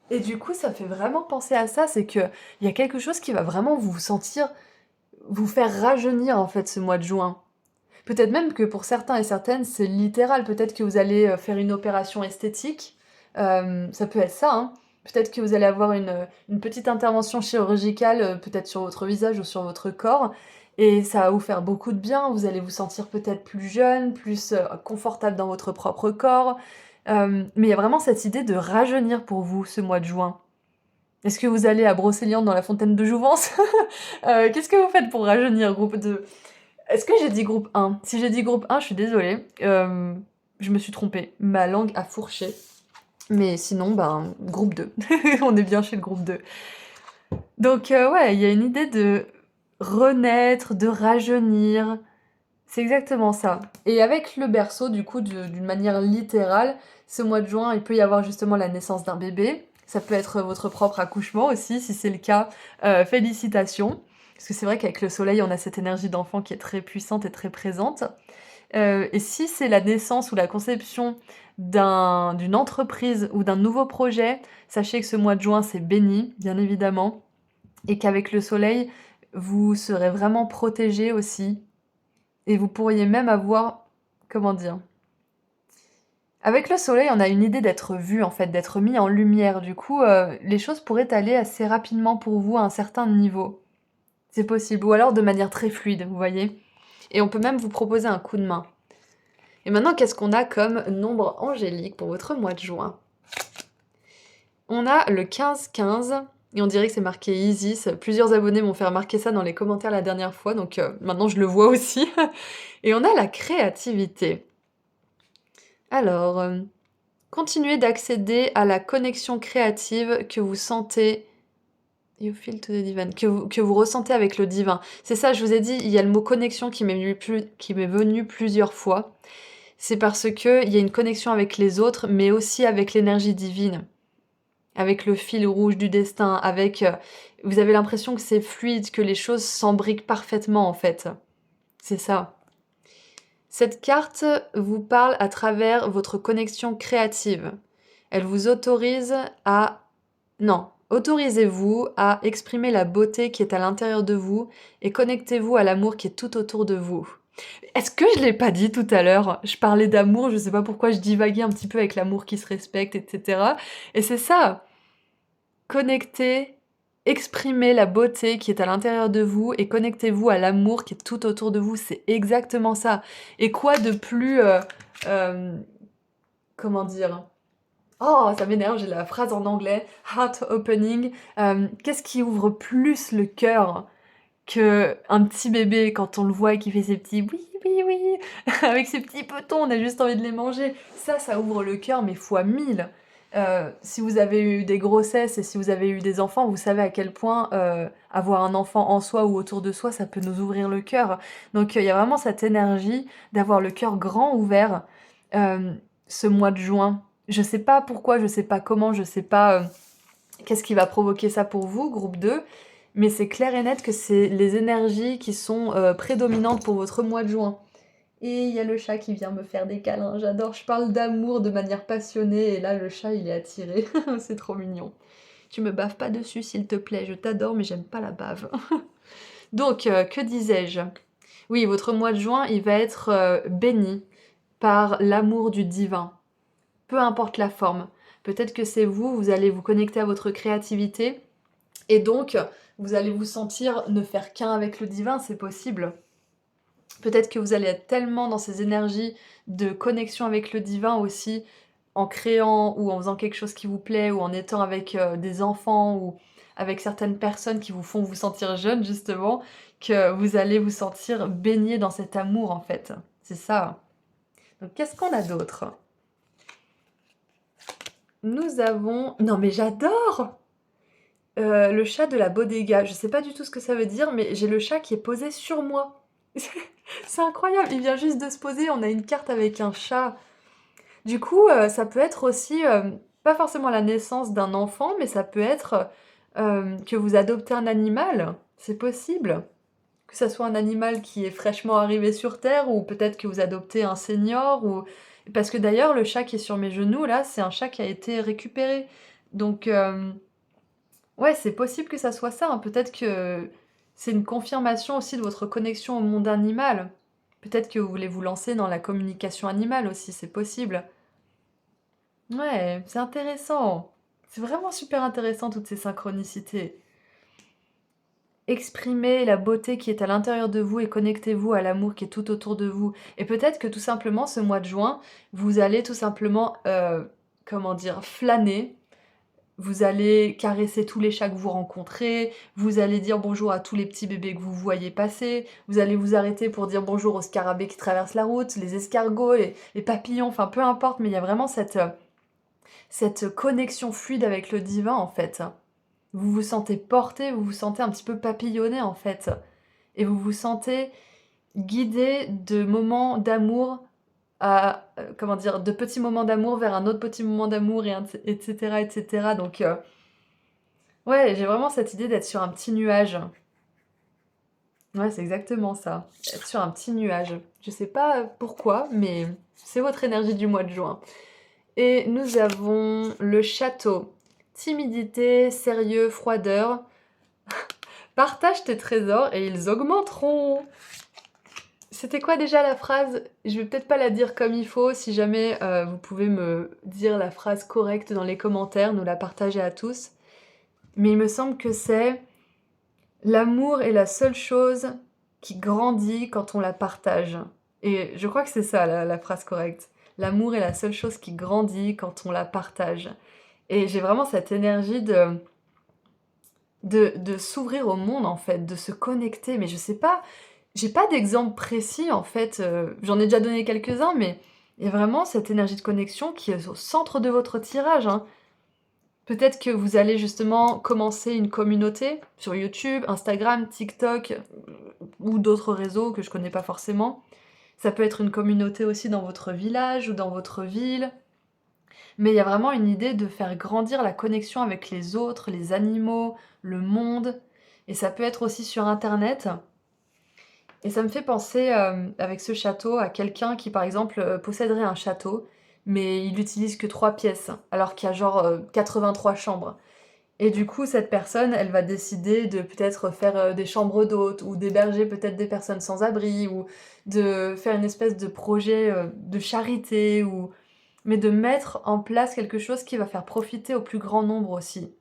et du coup ça fait vraiment penser à ça, c'est qu'il y a quelque chose qui va vraiment vous faire rajeunir en fait ce mois de juin. Peut-être même que pour certains et certaines, c'est littéral. Peut-être que vous allez faire une opération esthétique. Ça peut être ça, hein. Peut-être que vous allez avoir une petite intervention chirurgicale, peut-être sur votre visage ou sur votre corps. Et ça va vous faire beaucoup de bien. Vous allez vous sentir peut-être plus jeune, plus confortable dans votre propre corps. Mais il y a vraiment cette idée de rajeunir pour vous ce mois de juin. Est-ce que vous allez à Brocéliande dans la fontaine de Jouvence? Qu'est-ce que vous faites pour rajeunir, groupe 2? Est-ce que j'ai dit groupe 1? Si j'ai dit groupe 1, je suis désolée. Je me suis trompée. Ma langue a fourché. Mais sinon, ben, groupe 2. On est bien chez le groupe 2. Donc, ouais, il y a une idée de renaître, de rajeunir. C'est exactement ça. Et avec le berceau, du coup, d'une manière littérale, ce mois de juin, il peut y avoir justement la naissance d'un bébé. Ça peut être votre propre accouchement aussi, si c'est le cas. Félicitations. Parce que c'est vrai qu'avec le soleil, on a cette énergie d'enfant qui est très puissante et très présente. Et si c'est la naissance ou la conception d'une entreprise ou d'un nouveau projet, sachez que ce mois de juin, c'est béni, bien évidemment. Et qu'avec le soleil, vous serez vraiment protégé aussi. Et vous pourriez même avoir, comment dire, avec le soleil, on a une idée d'être vu, en fait, d'être mis en lumière. Du coup, les choses pourraient aller assez rapidement pour vous à un certain niveau. C'est possible. Ou alors de manière très fluide, vous voyez. Et on peut même vous proposer un coup de main. Et maintenant, qu'est-ce qu'on a comme nombre angélique pour votre mois de juin? On a le 15-15, et on dirait que c'est marqué Isis. Plusieurs abonnés m'ont fait remarquer ça dans les commentaires la dernière fois, donc maintenant je le vois aussi. Et on a la créativité. Alors, continuez d'accéder à la connexion créative que vous sentez. You feel to the divine. Que vous ressentez avec le divin. C'est ça, je vous ai dit, il y a le mot connexion qui m'est venu plusieurs fois. C'est parce que il y a une connexion avec les autres, mais aussi avec l'énergie divine. Avec le fil rouge du destin, avec... vous avez l'impression que c'est fluide, que les choses s'embriquent parfaitement, en fait. C'est ça. Cette carte vous parle à travers votre connexion créative. Elle vous autorise à... Non, autorisez-vous à exprimer la beauté qui est à l'intérieur de vous et connectez-vous à l'amour qui est tout autour de vous. Est-ce que je l'ai pas dit tout à l'heure? Je parlais d'amour, je sais pas pourquoi je divaguais un petit peu avec l'amour qui se respecte, etc. Et c'est ça. Connectez, exprimez la beauté qui est à l'intérieur de vous et connectez-vous à l'amour qui est tout autour de vous. C'est exactement ça. Et quoi de plus... comment dire? Oh, ça m'énerve, j'ai la phrase en anglais. Heart opening. Qu'est-ce qui ouvre plus le cœur que un petit bébé quand on le voit et qu'il fait ses petits oui, oui, oui, avec ses petits petons, on a juste envie de les manger. Ça ouvre le cœur, mais fois 1000. Si vous avez eu des grossesses et si vous avez eu des enfants, vous savez à quel point avoir un enfant en soi ou autour de soi, ça peut nous ouvrir le cœur. Donc il y a vraiment cette énergie d'avoir le cœur grand ouvert ce mois de juin. Je sais pas pourquoi, je sais pas comment, je sais pas qu'est-ce qui va provoquer ça pour vous, groupe 2, mais c'est clair et net que c'est les énergies qui sont prédominantes pour votre mois de juin. Et il y a le chat qui vient me faire des câlins, j'adore, je parle d'amour de manière passionnée, et là le chat il est attiré, c'est trop mignon. Tu me baves pas dessus s'il te plaît, je t'adore mais j'aime pas la bave. Donc, que disais-je? Oui, votre mois de juin, il va être béni par l'amour du divin. Peu importe la forme. Peut-être que c'est vous, vous allez vous connecter à votre créativité et donc vous allez vous sentir ne faire qu'un avec le divin, c'est possible. Peut-être que vous allez être tellement dans ces énergies de connexion avec le divin aussi, en créant ou en faisant quelque chose qui vous plaît, ou en étant avec des enfants, ou avec certaines personnes qui vous font vous sentir jeune justement, que vous allez vous sentir baigné dans cet amour en fait. C'est ça. Donc qu'est-ce qu'on a d'autre? Nous avons... Non mais j'adore le chat de la bodega. Je sais pas du tout ce que ça veut dire, mais j'ai le chat qui est posé sur moi. C'est incroyable, il vient juste de se poser, on a une carte avec un chat. Du coup, ça peut être aussi, pas forcément la naissance d'un enfant, mais ça peut être que vous adoptez un animal, c'est possible. Que ça soit un animal qui est fraîchement arrivé sur Terre, ou peut-être que vous adoptez un senior, ou... Parce que d'ailleurs, le chat qui est sur mes genoux, là, c'est un chat qui a été récupéré. Donc, ouais, c'est possible que ça soit ça, hein. Peut-être que c'est une confirmation aussi de votre connexion au monde animal. Peut-être que vous voulez vous lancer dans la communication animale aussi, c'est possible. Ouais, c'est intéressant. C'est vraiment super intéressant toutes ces synchronicités. Exprimez la beauté qui est à l'intérieur de vous et connectez-vous à l'amour qui est tout autour de vous. Et peut-être que tout simplement ce mois de juin, vous allez tout simplement, comment dire, flâner. Vous allez caresser tous les chats que vous rencontrez, vous allez dire bonjour à tous les petits bébés que vous voyez passer, vous allez vous arrêter pour dire bonjour aux scarabées qui traversent la route, les escargots, les papillons, enfin peu importe, mais il y a vraiment cette connexion fluide avec le divin en fait. Vous vous sentez porté, vous vous sentez un petit peu papillonné en fait. Et vous vous sentez guidé de moments d'amour à, comment dire, de petits moments d'amour vers un autre petit moment d'amour, et etc., etc. Donc, ouais, j'ai vraiment cette idée d'être sur un petit nuage. Ouais, c'est exactement ça. Être sur un petit nuage. Je sais pas pourquoi, mais c'est votre énergie du mois de juin. Et nous avons le château. Timidité, sérieux, froideur. Partage tes trésors et ils augmenteront. C'était quoi déjà la phrase? Je vais peut-être pas la dire comme il faut. Si jamais vous pouvez me dire la phrase correcte dans les commentaires, nous la partager à tous. Mais il me semble que c'est l'amour est la seule chose qui grandit quand on la partage. Et je crois que c'est ça la phrase correcte. L'amour est la seule chose qui grandit quand on la partage. Et j'ai vraiment cette énergie de s'ouvrir au monde en fait, de se connecter. Mais je sais pas, j'ai pas d'exemple précis en fait. J'en ai déjà donné quelques-uns, mais il y a vraiment cette énergie de connexion qui est au centre de votre tirage, hein. Peut-être que vous allez justement commencer une communauté sur YouTube, Instagram, TikTok ou d'autres réseaux que je connais pas forcément. Ça peut être une communauté aussi dans votre village ou dans votre ville. Mais il y a vraiment une idée de faire grandir la connexion avec les autres, les animaux, le monde. Et ça peut être aussi sur Internet. Et ça me fait penser, avec ce château, à quelqu'un qui, par exemple, posséderait un château, mais il n'utilise que 3 pièces, alors qu'il y a genre 83 chambres. Et du coup, cette personne, elle va décider de peut-être faire des chambres d'hôtes, ou d'héberger peut-être des personnes sans abri, ou de faire une espèce de projet de charité, ou... mais de mettre en place quelque chose qui va faire profiter au plus grand nombre aussi.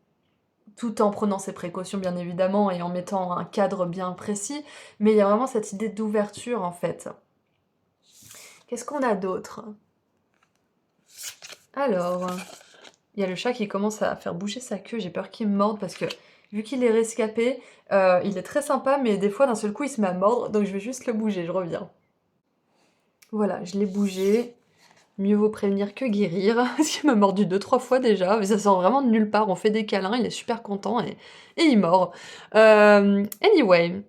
Tout en prenant ses précautions bien évidemment et en mettant un cadre bien précis, mais il y a vraiment cette idée d'ouverture en fait. Qu'est-ce qu'on a d'autre? Alors, il y a le chat qui commence à faire bouger sa queue, j'ai peur qu'il me morde parce que vu qu'il est rescapé, il est très sympa, mais des fois d'un seul coup il se met à mordre, donc je vais juste le bouger, je reviens. Voilà, je l'ai bougé. Mieux vaut prévenir que guérir, parce qu'il m'a mordu 2-3 fois déjà, mais ça sort vraiment de nulle part, on fait des câlins, il est super content et il mord. Anyway.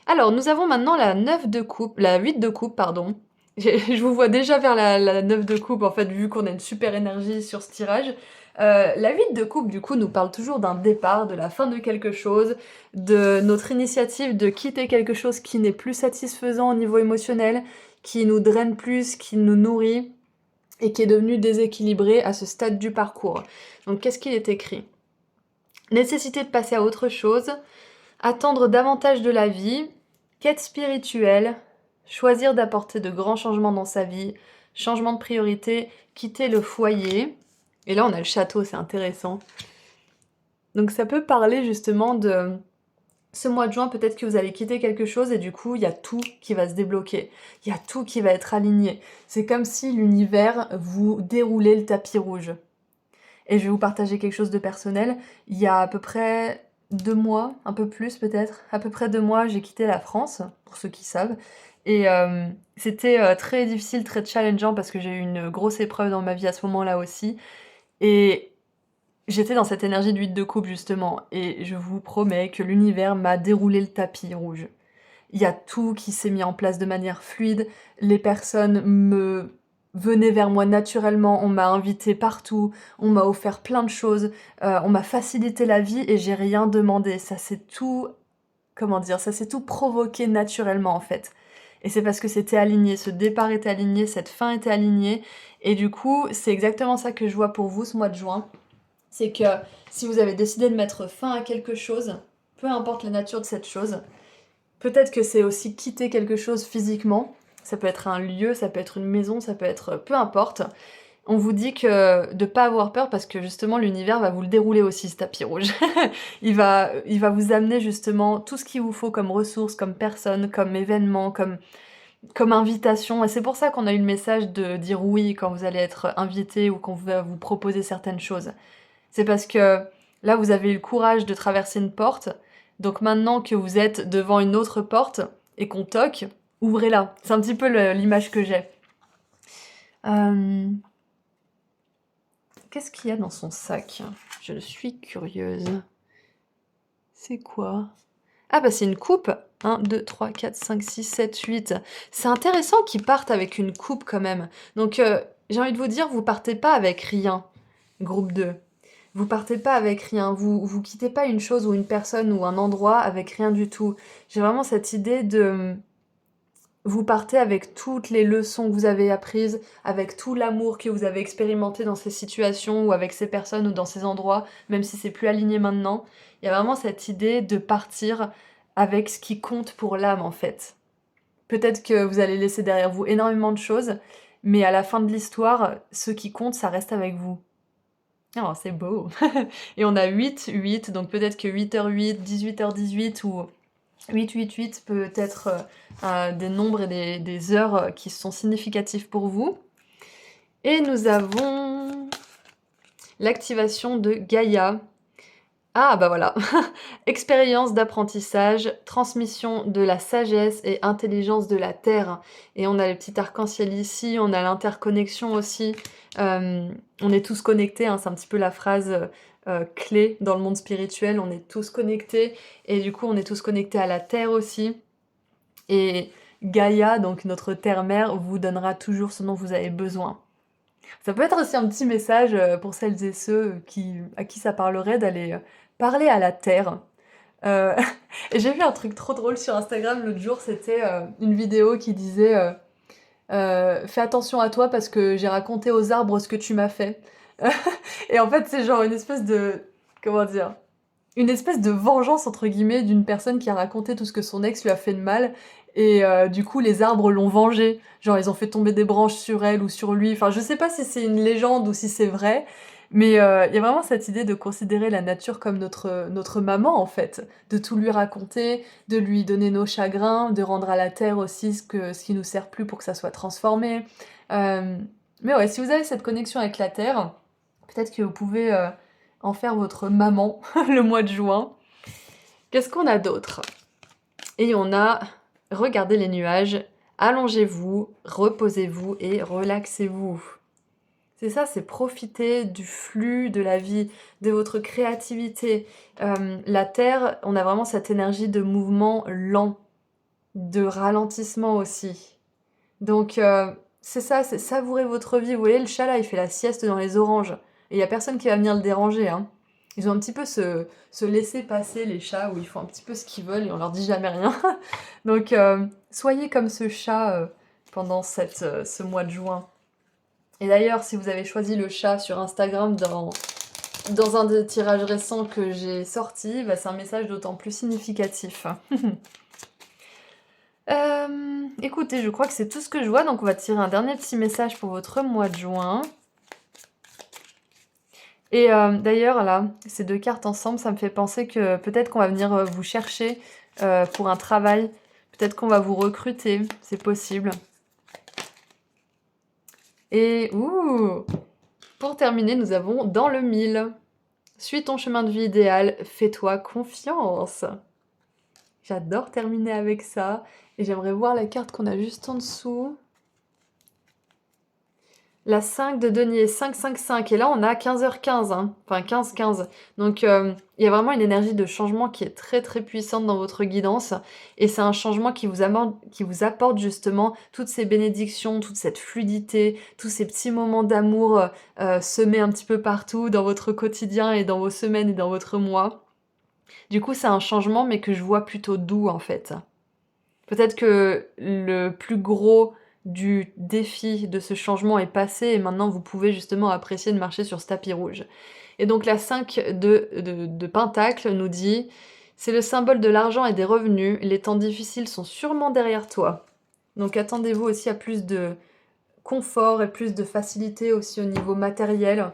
Alors, nous avons maintenant la 9 de coupe, la 8 de coupe, pardon. Je vous vois déjà vers la 9 de coupe, en fait, vu qu'on a une super énergie sur ce tirage. La 8 de coupe, du coup, nous parle toujours d'un départ, de la fin de quelque chose, de notre initiative de quitter quelque chose qui n'est plus satisfaisant au niveau émotionnel, qui nous draine plus, qui nous nourrit, et qui est devenu déséquilibré à ce stade du parcours. Donc qu'est-ce qu'il est écrit? Nécessité de passer à autre chose, attendre davantage de la vie, quête spirituelle, choisir d'apporter de grands changements dans sa vie, changement de priorité, quitter le foyer. Et là, on a le château, c'est intéressant. Donc ça peut parler justement de ce mois de juin, peut-être que vous allez quitter quelque chose et du coup, il y a tout qui va se débloquer. Il y a tout qui va être aligné. C'est comme si l'univers vous déroulait le tapis rouge. Et je vais vous partager quelque chose de personnel. Il y a à peu près 2 mois, un peu plus peut-être, à peu près 2 mois, j'ai quitté la France, pour ceux qui savent. Et c'était très difficile, très challengeant parce que j'ai eu une grosse épreuve dans ma vie à ce moment-là aussi. Et j'étais dans cette énergie d'huile de coupe justement. Et je vous promets que l'univers m'a déroulé le tapis rouge. Il y a tout qui s'est mis en place de manière fluide. Les personnes me venaient vers moi naturellement. On m'a invité partout. On m'a offert plein de choses. On m'a facilité la vie et j'ai rien demandé. Ça s'est tout, comment dire, ça s'est tout provoqué naturellement en fait. Et c'est parce que c'était aligné. Ce départ était aligné, cette fin était alignée. Et du coup, c'est exactement ça que je vois pour vous ce mois de juin. C'est que si vous avez décidé de mettre fin à quelque chose, peu importe la nature de cette chose, peut-être que c'est aussi quitter quelque chose physiquement. Ça peut être un lieu, ça peut être une maison, ça peut être peu importe. On vous dit que de pas avoir peur parce que justement l'univers va vous le dérouler aussi ce tapis rouge. il va vous amener justement tout ce qu'il vous faut comme ressources, comme personne, comme événement, comme invitation. Et c'est pour ça qu'on a eu le message de dire oui quand vous allez être invité ou qu'on va vous proposer certaines choses. C'est parce que là, vous avez eu le courage de traverser une porte. Donc maintenant que vous êtes devant une autre porte et qu'on toque, ouvrez-la. C'est un petit peu l'image que j'ai. Qu'est-ce qu'il y a dans son sac? Je suis curieuse. C'est quoi? Ah bah c'est une coupe. 1, 2, 3, 4, 5, 6, 7, 8. C'est intéressant qu'ils partent avec une coupe quand même. Donc j'ai envie de vous dire, vous partez pas avec rien, groupe 2. Vous partez pas avec rien, vous quittez pas une chose ou une personne ou un endroit avec rien du tout. J'ai vraiment cette idée de... Vous partez avec toutes les leçons que vous avez apprises, avec tout l'amour que vous avez expérimenté dans ces situations ou avec ces personnes ou dans ces endroits, même si c'est plus aligné maintenant. Il y a vraiment cette idée de partir avec ce qui compte pour l'âme en fait. Peut-être que vous allez laisser derrière vous énormément de choses, mais à la fin de l'histoire, ce qui compte, ça reste avec vous. Oh, c'est beau. Et on a 8, 8, donc peut-être que 8h08, 18h18 ou 888 peut être des nombres et des heures qui sont significatifs pour vous. Et nous avons l'activation de Gaïa. Ah bah voilà, expérience d'apprentissage, transmission de la sagesse et intelligence de la Terre. Et on a le petit arc-en-ciel ici, on a l'interconnexion aussi. On est tous connectés, hein, c'est un petit peu la phrase clé dans le monde spirituel, on est tous connectés. Et du coup, on est tous connectés à la Terre aussi. Et Gaïa, donc notre Terre-Mère, vous donnera toujours ce dont vous avez besoin. Ça peut être aussi un petit message pour celles et ceux à qui ça parlerait d'aller parler à la terre. Euh, et j'ai vu un truc trop drôle sur Instagram l'autre jour, c'était une vidéo qui disait fais attention à toi parce que j'ai raconté aux arbres ce que tu m'as fait. Et en fait, c'est genre une espèce de... Comment dire? Une espèce de vengeance, entre guillemets, d'une personne qui a raconté tout ce que son ex lui a fait de mal. Et du coup, les arbres l'ont vengée. Genre, ils ont fait tomber des branches sur elle ou sur lui. Enfin, je sais pas si c'est une légende ou si c'est vrai. Mais il y a vraiment cette idée de considérer la nature comme notre maman, en fait. De tout lui raconter, de lui donner nos chagrins, de rendre à la terre aussi ce qui nous sert plus pour que ça soit transformé. Euh, mais ouais, si vous avez cette connexion avec la terre, peut-être que vous pouvez en faire votre maman le mois de juin. Qu'est-ce qu'on a d'autre? Et on a regardez les nuages, allongez-vous, reposez-vous et relaxez-vous. C'est ça, c'est profiter du flux de la vie, de votre créativité. La Terre, on a vraiment cette énergie de mouvement lent, de ralentissement aussi. Donc c'est ça, c'est savourer votre vie. Vous voyez, le chat là, il fait la sieste dans les oranges. Et il n'y a personne qui va venir le déranger, hein. Ils ont un petit peu se laisser passer, les chats, où ils font un petit peu ce qu'ils veulent et on leur dit jamais rien. Donc soyez comme ce chat pendant ce mois de juin. Et d'ailleurs, si vous avez choisi le chat sur Instagram dans un des tirages récents que j'ai sorti, bah, c'est un message d'autant plus significatif. Écoutez, je crois que c'est tout ce que je vois, donc on va tirer un dernier petit message pour votre mois de juin. Et d'ailleurs, là, ces deux cartes ensemble, ça me fait penser que peut-être qu'on va venir vous chercher pour un travail. Peut-être qu'on va vous recruter, c'est possible. Et pour terminer, nous avons dans le mille. Suis ton chemin de vie idéal, fais-toi confiance. J'adore terminer avec ça. Et j'aimerais voir la carte qu'on a juste en dessous. La 5 de denier, 5-5-5. Et là, on a 15h15, hein. Enfin 15-15. Donc, il y a vraiment une énergie de changement qui est très très puissante dans votre guidance. Et c'est un changement qui vous apporte justement toutes ces bénédictions, toute cette fluidité, tous ces petits moments d'amour semés un petit peu partout dans votre quotidien et dans vos semaines et dans votre mois. Du coup, c'est un changement, mais que je vois plutôt doux en fait. Peut-être que le plus gros du défi de ce changement est passé et maintenant vous pouvez justement apprécier de marcher sur ce tapis rouge. Et donc la 5 de Pentacle nous dit « C'est le symbole de l'argent et des revenus, les temps difficiles sont sûrement derrière toi. » Donc attendez-vous aussi à plus de confort et plus de facilité aussi au niveau matériel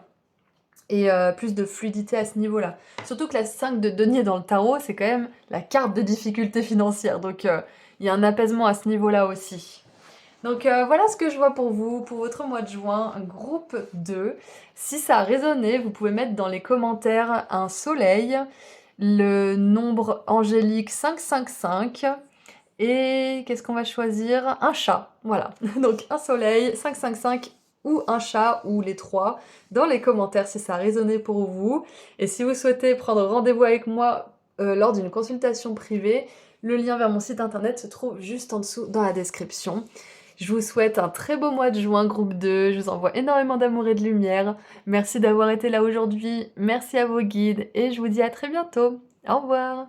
et plus de fluidité à ce niveau-là. Surtout que la 5 de denier dans le tarot, c'est quand même la carte de difficulté financière, donc il y a un apaisement à ce niveau-là aussi. Donc voilà ce que je vois pour vous, pour votre mois de juin, groupe 2. Si ça a résonné, vous pouvez mettre dans les commentaires un soleil, le nombre angélique 555, et qu'est-ce qu'on va choisir? Un chat, voilà. Donc un soleil, 555 ou un chat, ou les trois, dans les commentaires si ça a résonné pour vous. Et si vous souhaitez prendre rendez-vous avec moi lors d'une consultation privée, le lien vers mon site internet se trouve juste en dessous dans la description. Je vous souhaite un très beau mois de juin, groupe 2. Je vous envoie énormément d'amour et de lumière. Merci d'avoir été là aujourd'hui. Merci à vos guides et je vous dis à très bientôt. Au revoir.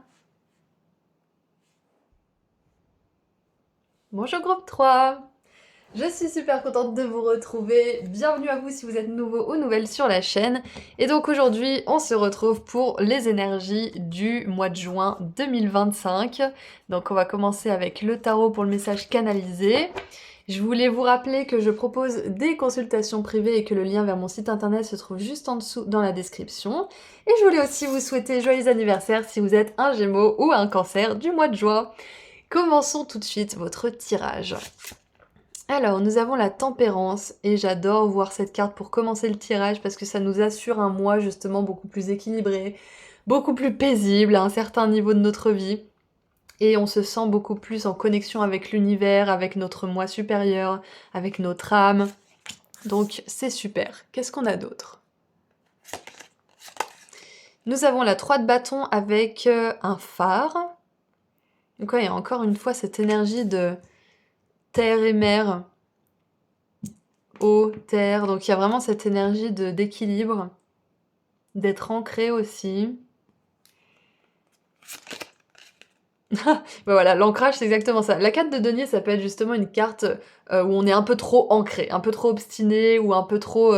Bonjour groupe 3. Je suis super contente de vous retrouver. Bienvenue à vous si vous êtes nouveau ou nouvelle sur la chaîne. Et donc aujourd'hui, on se retrouve pour les énergies du mois de juin 2025. Donc on va commencer avec le tarot pour le message canalisé. Je voulais vous rappeler que je propose des consultations privées et que le lien vers mon site internet se trouve juste en dessous dans la description. Et je voulais aussi vous souhaiter joyeux anniversaire si vous êtes un Gémeaux ou un Cancer du mois de juin. Commençons tout de suite votre tirage. Alors, nous avons la tempérance et j'adore voir cette carte pour commencer le tirage parce que ça nous assure un mois justement beaucoup plus équilibré, beaucoup plus paisible à un certain niveau de notre vie. Et on se sent beaucoup plus en connexion avec l'univers, avec notre moi supérieur, avec notre âme. Donc c'est super. Qu'est-ce qu'on a d'autre? Nous avons la 3 de bâton avec un phare. Donc ouais, il y a encore une fois cette énergie de terre et mer. Eau, terre. Donc il y a vraiment cette énergie d'équilibre. D'être ancré aussi. Bah voilà, l'ancrage c'est exactement ça. La carte de denier, ça peut être justement une carte où on est un peu trop ancré, un peu trop obstiné ou un peu trop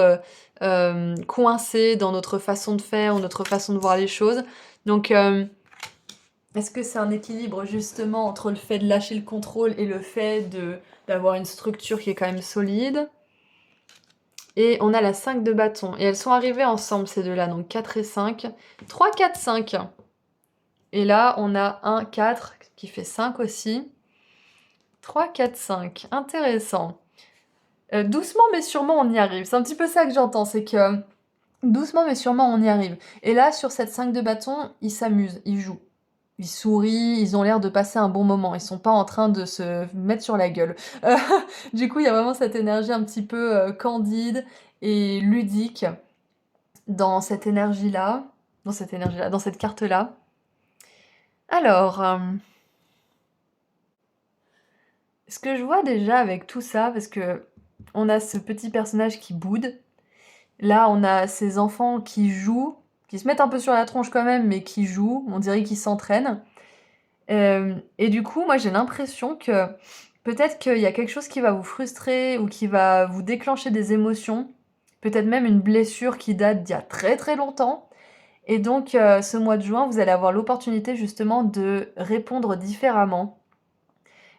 coincé dans notre façon de faire ou notre façon de voir les choses. Donc est-ce que c'est un équilibre justement entre le fait de lâcher le contrôle et le fait d'avoir une structure qui est quand même solide? Et on a la 5 de bâton. Et elles sont arrivées ensemble ces deux-là, donc 4 et 5. 3, 4, 5. Et là, on a 1, 4, qui fait 5 aussi. 3, 4, 5. Intéressant. Doucement mais sûrement, on y arrive. C'est un petit peu ça que j'entends, c'est que doucement mais sûrement, on y arrive. Et là, sur cette 5 de bâton, ils s'amusent, ils jouent. Ils sourient, ils ont l'air de passer un bon moment. Ils sont pas en train de se mettre sur la gueule. Du coup, il y a vraiment cette énergie un petit peu candide et ludique dans cette énergie-là. Dans cette carte-là. Alors, ce que je vois déjà avec tout ça, parce que on a ce petit personnage qui boude. Là, on a ces enfants qui jouent, qui se mettent un peu sur la tronche quand même, mais qui jouent. On dirait qu'ils s'entraînent. Et du coup, moi, j'ai l'impression que peut-être qu'il y a quelque chose qui va vous frustrer ou qui va vous déclencher des émotions. Peut-être même une blessure qui date d'il y a très très longtemps. Et donc, ce mois de juin, vous allez avoir l'opportunité justement de répondre différemment.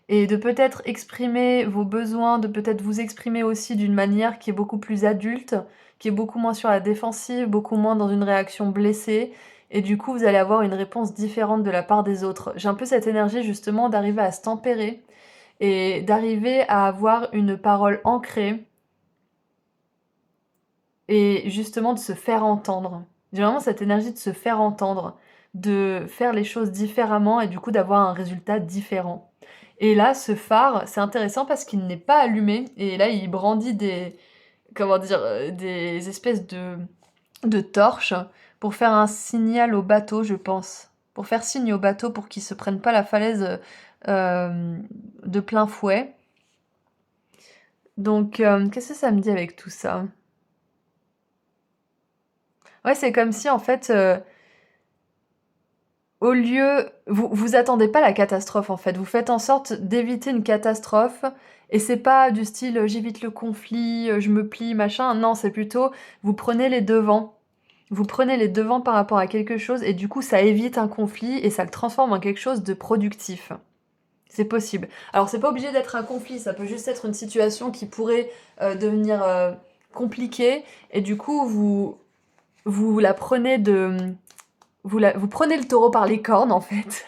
et de peut-être exprimer vos besoins, de peut-être vous exprimer aussi d'une manière qui est beaucoup plus adulte, qui est beaucoup moins sur la défensive, beaucoup moins dans une réaction blessée, et du coup vous allez avoir une réponse différente de la part des autres. J'ai un peu cette énergie justement d'arriver à se tempérer et d'arriver à avoir une parole ancrée et justement de se faire entendre. J'ai vraiment cette énergie de se faire entendre, de faire les choses différemment et du coup d'avoir un résultat différent. Et là, ce phare, c'est intéressant parce qu'il n'est pas allumé et là, il brandit des, comment dire, des espèces de torches pour faire un signal au bateau, je pense. Pour faire signe au bateau pour qu'ils se prennent pas la falaise de plein fouet. Donc, qu'est-ce que ça me dit avec tout ça? Ouais, c'est comme si en fait, au lieu, vous attendez pas la catastrophe en fait. Vous faites en sorte d'éviter une catastrophe. Et c'est pas du style j'évite le conflit, je me plie, machin. Non, c'est plutôt vous prenez les devants. Vous prenez les devants par rapport à quelque chose et du coup ça évite un conflit et ça le transforme en quelque chose de productif. C'est possible. Alors c'est pas obligé d'être un conflit, ça peut juste être une situation qui pourrait devenir compliquée et du coup vous la prenez de vous prenez le taureau par les cornes en fait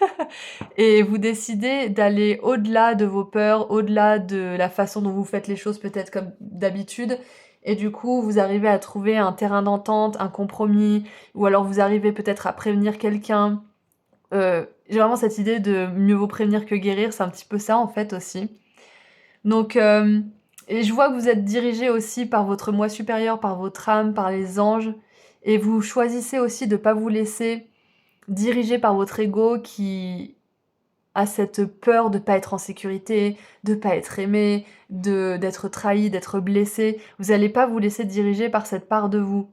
et vous décidez d'aller au-delà de vos peurs, au-delà de la façon dont vous faites les choses peut-être comme d'habitude et du coup vous arrivez à trouver un terrain d'entente, un compromis ou alors vous arrivez peut-être à prévenir quelqu'un. J'ai vraiment cette idée de mieux vaut prévenir que guérir, c'est un petit peu ça en fait aussi. Donc et je vois que vous êtes dirigé aussi par votre moi supérieur, par votre âme, par les anges et vous choisissez aussi de pas vous laisser dirigé par votre ego qui a cette peur de pas être en sécurité, de pas être aimé, d'être trahi, d'être blessé. Vous allez pas vous laisser diriger par cette part de vous.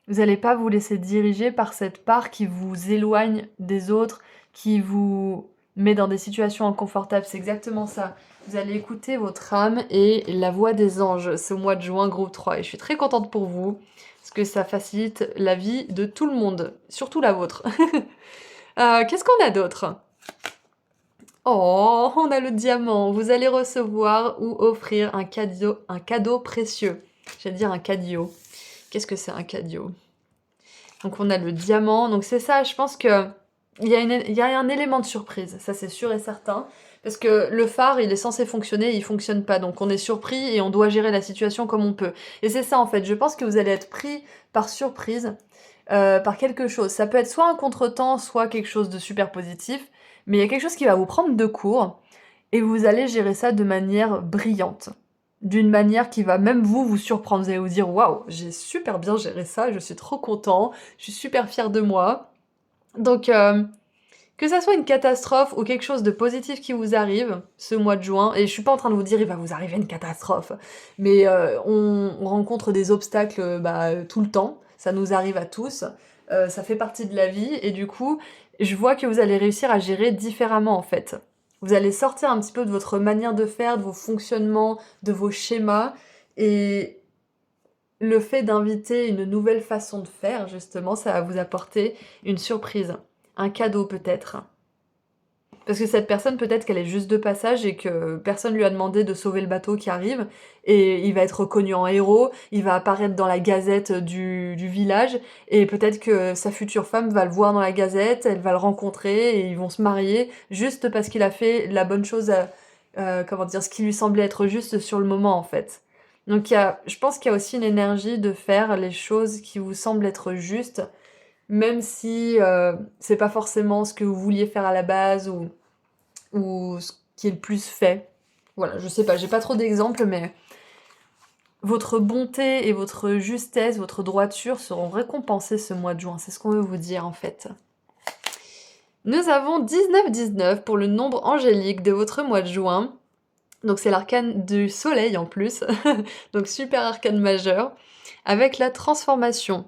Vous allez pas vous laisser diriger par cette part qui vous éloigne des autres, qui vous met dans des situations inconfortables. C'est exactement ça. Vous allez écouter votre âme et la voix des anges ce mois de juin, groupe 3. Et je suis très contente pour vous, parce que ça facilite la vie de tout le monde, surtout la vôtre. Qu'est-ce qu'on a d'autre? Oh, on a le diamant. Vous allez recevoir ou offrir un cadeau précieux. J'allais dire un cadio. Qu'est-ce que c'est un cadio? Donc on a le diamant. Donc c'est ça, je pense que il y a un élément de surprise. Ça c'est sûr et certain. Parce que le phare, il est censé fonctionner, il fonctionne pas. Donc on est surpris et on doit gérer la situation comme on peut. Et c'est ça en fait. Je pense que vous allez être pris par surprise. Par quelque chose. Ça peut être soit un contretemps, soit quelque chose de super positif, mais il y a quelque chose qui va vous prendre de court, et vous allez gérer ça de manière brillante. D'une manière qui va même vous surprendre. Vous allez vous dire waouh, j'ai super bien géré ça, je suis trop content, je suis super fière de moi. Donc, que ça soit une catastrophe ou quelque chose de positif qui vous arrive ce mois de juin, et je suis pas en train de vous dire il va vous arriver une catastrophe, mais on rencontre des obstacles tout le temps, ça nous arrive à tous, ça fait partie de la vie, et du coup, je vois que vous allez réussir à gérer différemment en fait. Vous allez sortir un petit peu de votre manière de faire, de vos fonctionnements, de vos schémas, et le fait d'inviter une nouvelle façon de faire, justement, ça va vous apporter une surprise, un cadeau peut-être. Parce que cette personne, peut-être qu'elle est juste de passage et que personne lui a demandé de sauver le bateau qui arrive, et il va être reconnu en héros, il va apparaître dans la gazette du village, et peut-être que sa future femme va le voir dans la gazette, elle va le rencontrer, et ils vont se marier, juste parce qu'il a fait la bonne chose, comment dire, ce qui lui semblait être juste sur le moment en fait. Donc je pense qu'il y a aussi une énergie de faire les choses qui vous semblent être justes, même si c'est pas forcément ce que vous vouliez faire à la base ou ce qui est le plus fait. Voilà, je sais pas, j'ai pas trop d'exemples, mais votre bonté et votre justesse, votre droiture seront récompensées ce mois de juin. C'est ce qu'on veut vous dire en fait. Nous avons 19-19 pour le nombre angélique de votre mois de juin. Donc c'est l'arcane du soleil en plus. Donc super arcane majeur. Avec la transformation.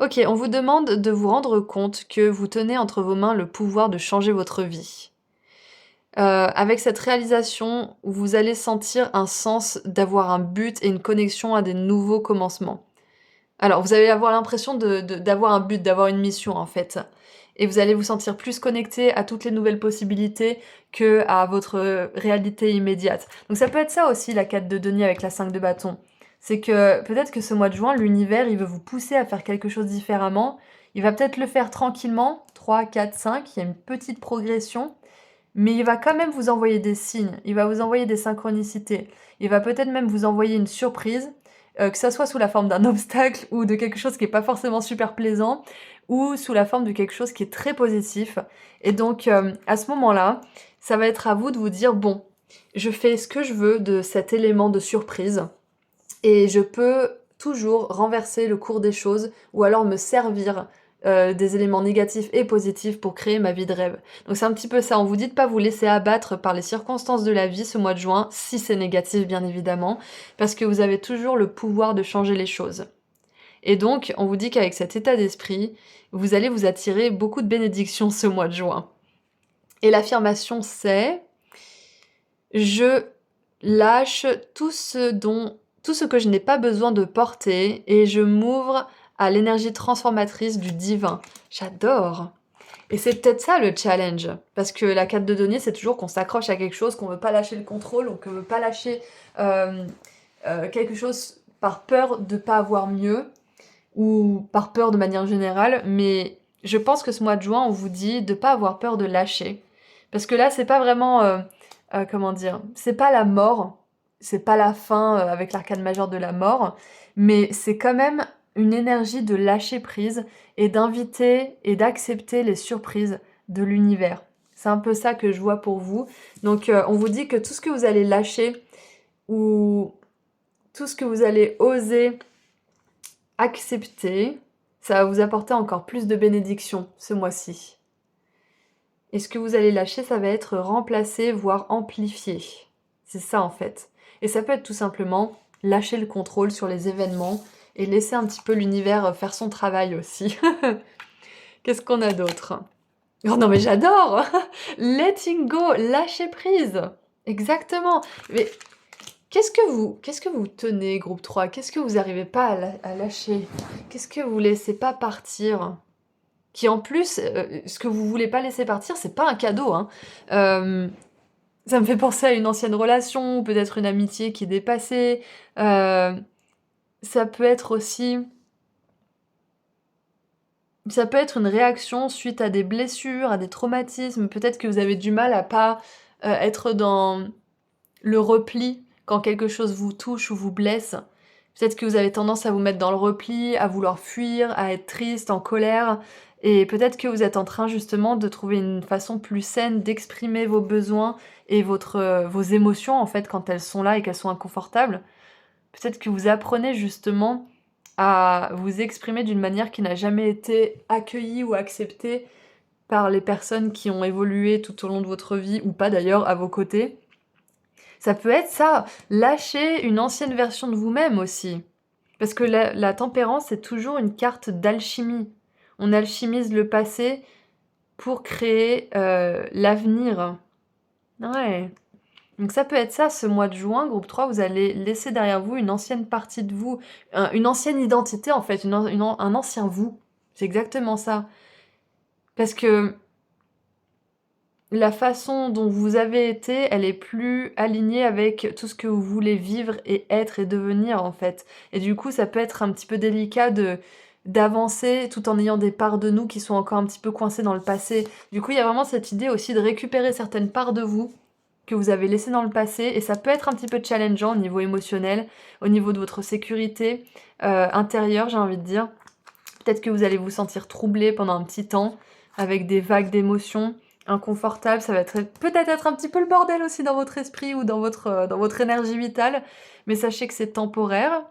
Ok, on vous demande de vous rendre compte que vous tenez entre vos mains le pouvoir de changer votre vie. Avec cette réalisation, vous allez sentir un sens d'avoir un but et une connexion à des nouveaux commencements. Alors, vous allez avoir l'impression d'avoir un but, d'avoir une mission en fait. et vous allez vous sentir plus connecté à toutes les nouvelles possibilités que à votre réalité immédiate. Donc ça peut être ça aussi la 4 de denier avec la 5 de bâton. C'est que peut-être que ce mois de juin, l'univers, il veut vous pousser à faire quelque chose différemment. Il va peut-être le faire tranquillement, 3, 4, 5, il y a une petite progression, mais il va quand même vous envoyer des signes, il va vous envoyer des synchronicités, il va peut-être même vous envoyer une surprise, que ça soit sous la forme d'un obstacle ou de quelque chose qui n'est pas forcément super plaisant, ou sous la forme de quelque chose qui est très positif. Et donc, à ce moment-là, ça va être à vous de vous dire, bon, je fais ce que je veux de cet élément de surprise, et je peux toujours renverser le cours des choses, ou alors me servir des éléments négatifs et positifs pour créer ma vie de rêve. Donc c'est un petit peu ça, on vous dit de pas vous laisser abattre par les circonstances de la vie ce mois de juin, si c'est négatif bien évidemment, parce que vous avez toujours le pouvoir de changer les choses. Et donc on vous dit qu'avec cet état d'esprit, vous allez vous attirer beaucoup de bénédictions ce mois de juin. Et l'affirmation c'est « Je lâche tout ce que je n'ai pas besoin de porter et je m'ouvre à l'énergie transformatrice du divin. » J'adore. Et c'est peut-être ça le challenge. Parce que la 4 de denier, c'est toujours qu'on s'accroche à quelque chose, qu'on veut pas lâcher le contrôle, ou qu'on veut pas lâcher quelque chose par peur de pas avoir mieux, ou par peur de manière générale. Mais je pense que ce mois de juin, on vous dit de pas avoir peur de lâcher. Parce que là, c'est pas vraiment... comment dire, c'est pas la mort, c'est pas la fin avec l'arcane majeure de la mort, mais c'est quand même une énergie de lâcher prise et d'inviter et d'accepter les surprises de l'univers. C'est un peu ça que je vois pour vous. Donc on vous dit que tout ce que vous allez lâcher ou tout ce que vous allez oser accepter, ça va vous apporter encore plus de bénédictions ce mois-ci. Et ce que vous allez lâcher, ça va être remplacé, voire amplifié. C'est ça en fait. Et ça peut être tout simplement lâcher le contrôle sur les événements et laisser un petit peu l'univers faire son travail aussi. Qu'est-ce qu'on a d'autre? Oh non mais j'adore. Letting go, lâcher prise. Exactement. Mais qu'est-ce que vous tenez, groupe 3? Qu'est-ce que vous n'arrivez pas à lâcher? Qu'est-ce que vous laissez pas partir? Qui en plus, ce que vous voulez pas laisser partir, c'est pas un cadeau, hein. Ça me fait penser à une ancienne relation, ou peut-être une amitié qui est dépassée. Ça peut être aussi... Ça peut être une réaction suite à des blessures, à des traumatismes. Peut-être que vous avez du mal à pas être dans le repli quand quelque chose vous touche ou vous blesse. Peut-être que vous avez tendance à vous mettre dans le repli, à vouloir fuir, à être triste, en colère. Et peut-être que vous êtes en train justement de trouver une façon plus saine d'exprimer vos besoins et vos émotions en fait quand elles sont là et qu'elles sont inconfortables. Peut-être que vous apprenez justement à vous exprimer d'une manière qui n'a jamais été accueillie ou acceptée par les personnes qui ont évolué tout au long de votre vie ou pas d'ailleurs à vos côtés. Ça peut être ça, lâcher une ancienne version de vous-même aussi. Parce que la tempérance, c'est toujours une carte d'alchimie. On alchimise le passé pour créer l'avenir. Ouais. Donc ça peut être ça, ce mois de juin, groupe 3, vous allez laisser derrière vous une ancienne partie de vous, une ancienne identité en fait, un ancien vous. C'est exactement ça. Parce que la façon dont vous avez été, elle est plus alignée avec tout ce que vous voulez vivre et être et devenir en fait. Et du coup, ça peut être un petit peu délicat d'avancer tout en ayant des parts de nous qui sont encore un petit peu coincées dans le passé. Du coup, il y a vraiment cette idée aussi de récupérer certaines parts de vous que vous avez laissées dans le passé et ça peut être un petit peu challengeant au niveau émotionnel, au niveau de votre sécurité intérieure, j'ai envie de dire. Peut-être que vous allez vous sentir troublé pendant un petit temps avec des vagues d'émotions inconfortable, ça va peut-être être un petit peu le bordel aussi dans votre esprit ou dans votre énergie vitale, mais sachez que c'est temporaire.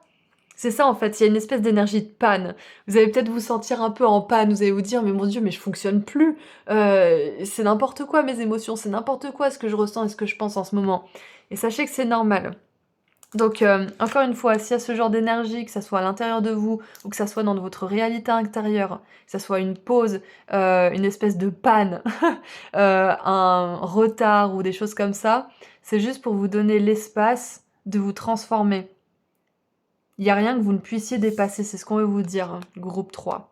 C'est ça en fait, il y a une espèce d'énergie de panne. Vous allez peut-être vous sentir un peu en panne, vous allez vous dire mais mon Dieu, mais je fonctionne plus, c'est n'importe quoi mes émotions, c'est n'importe quoi ce que je ressens et ce que je pense en ce moment. Et sachez que c'est normal. Donc, encore une fois, s'il y a ce genre d'énergie, que ça soit à l'intérieur de vous, ou que ça soit dans votre réalité intérieure, que ça soit une pause, une espèce de panne, un retard ou des choses comme ça, c'est juste pour vous donner l'espace de vous transformer. Il n'y a rien que vous ne puissiez dépasser, c'est ce qu'on veut vous dire, hein, groupe 3.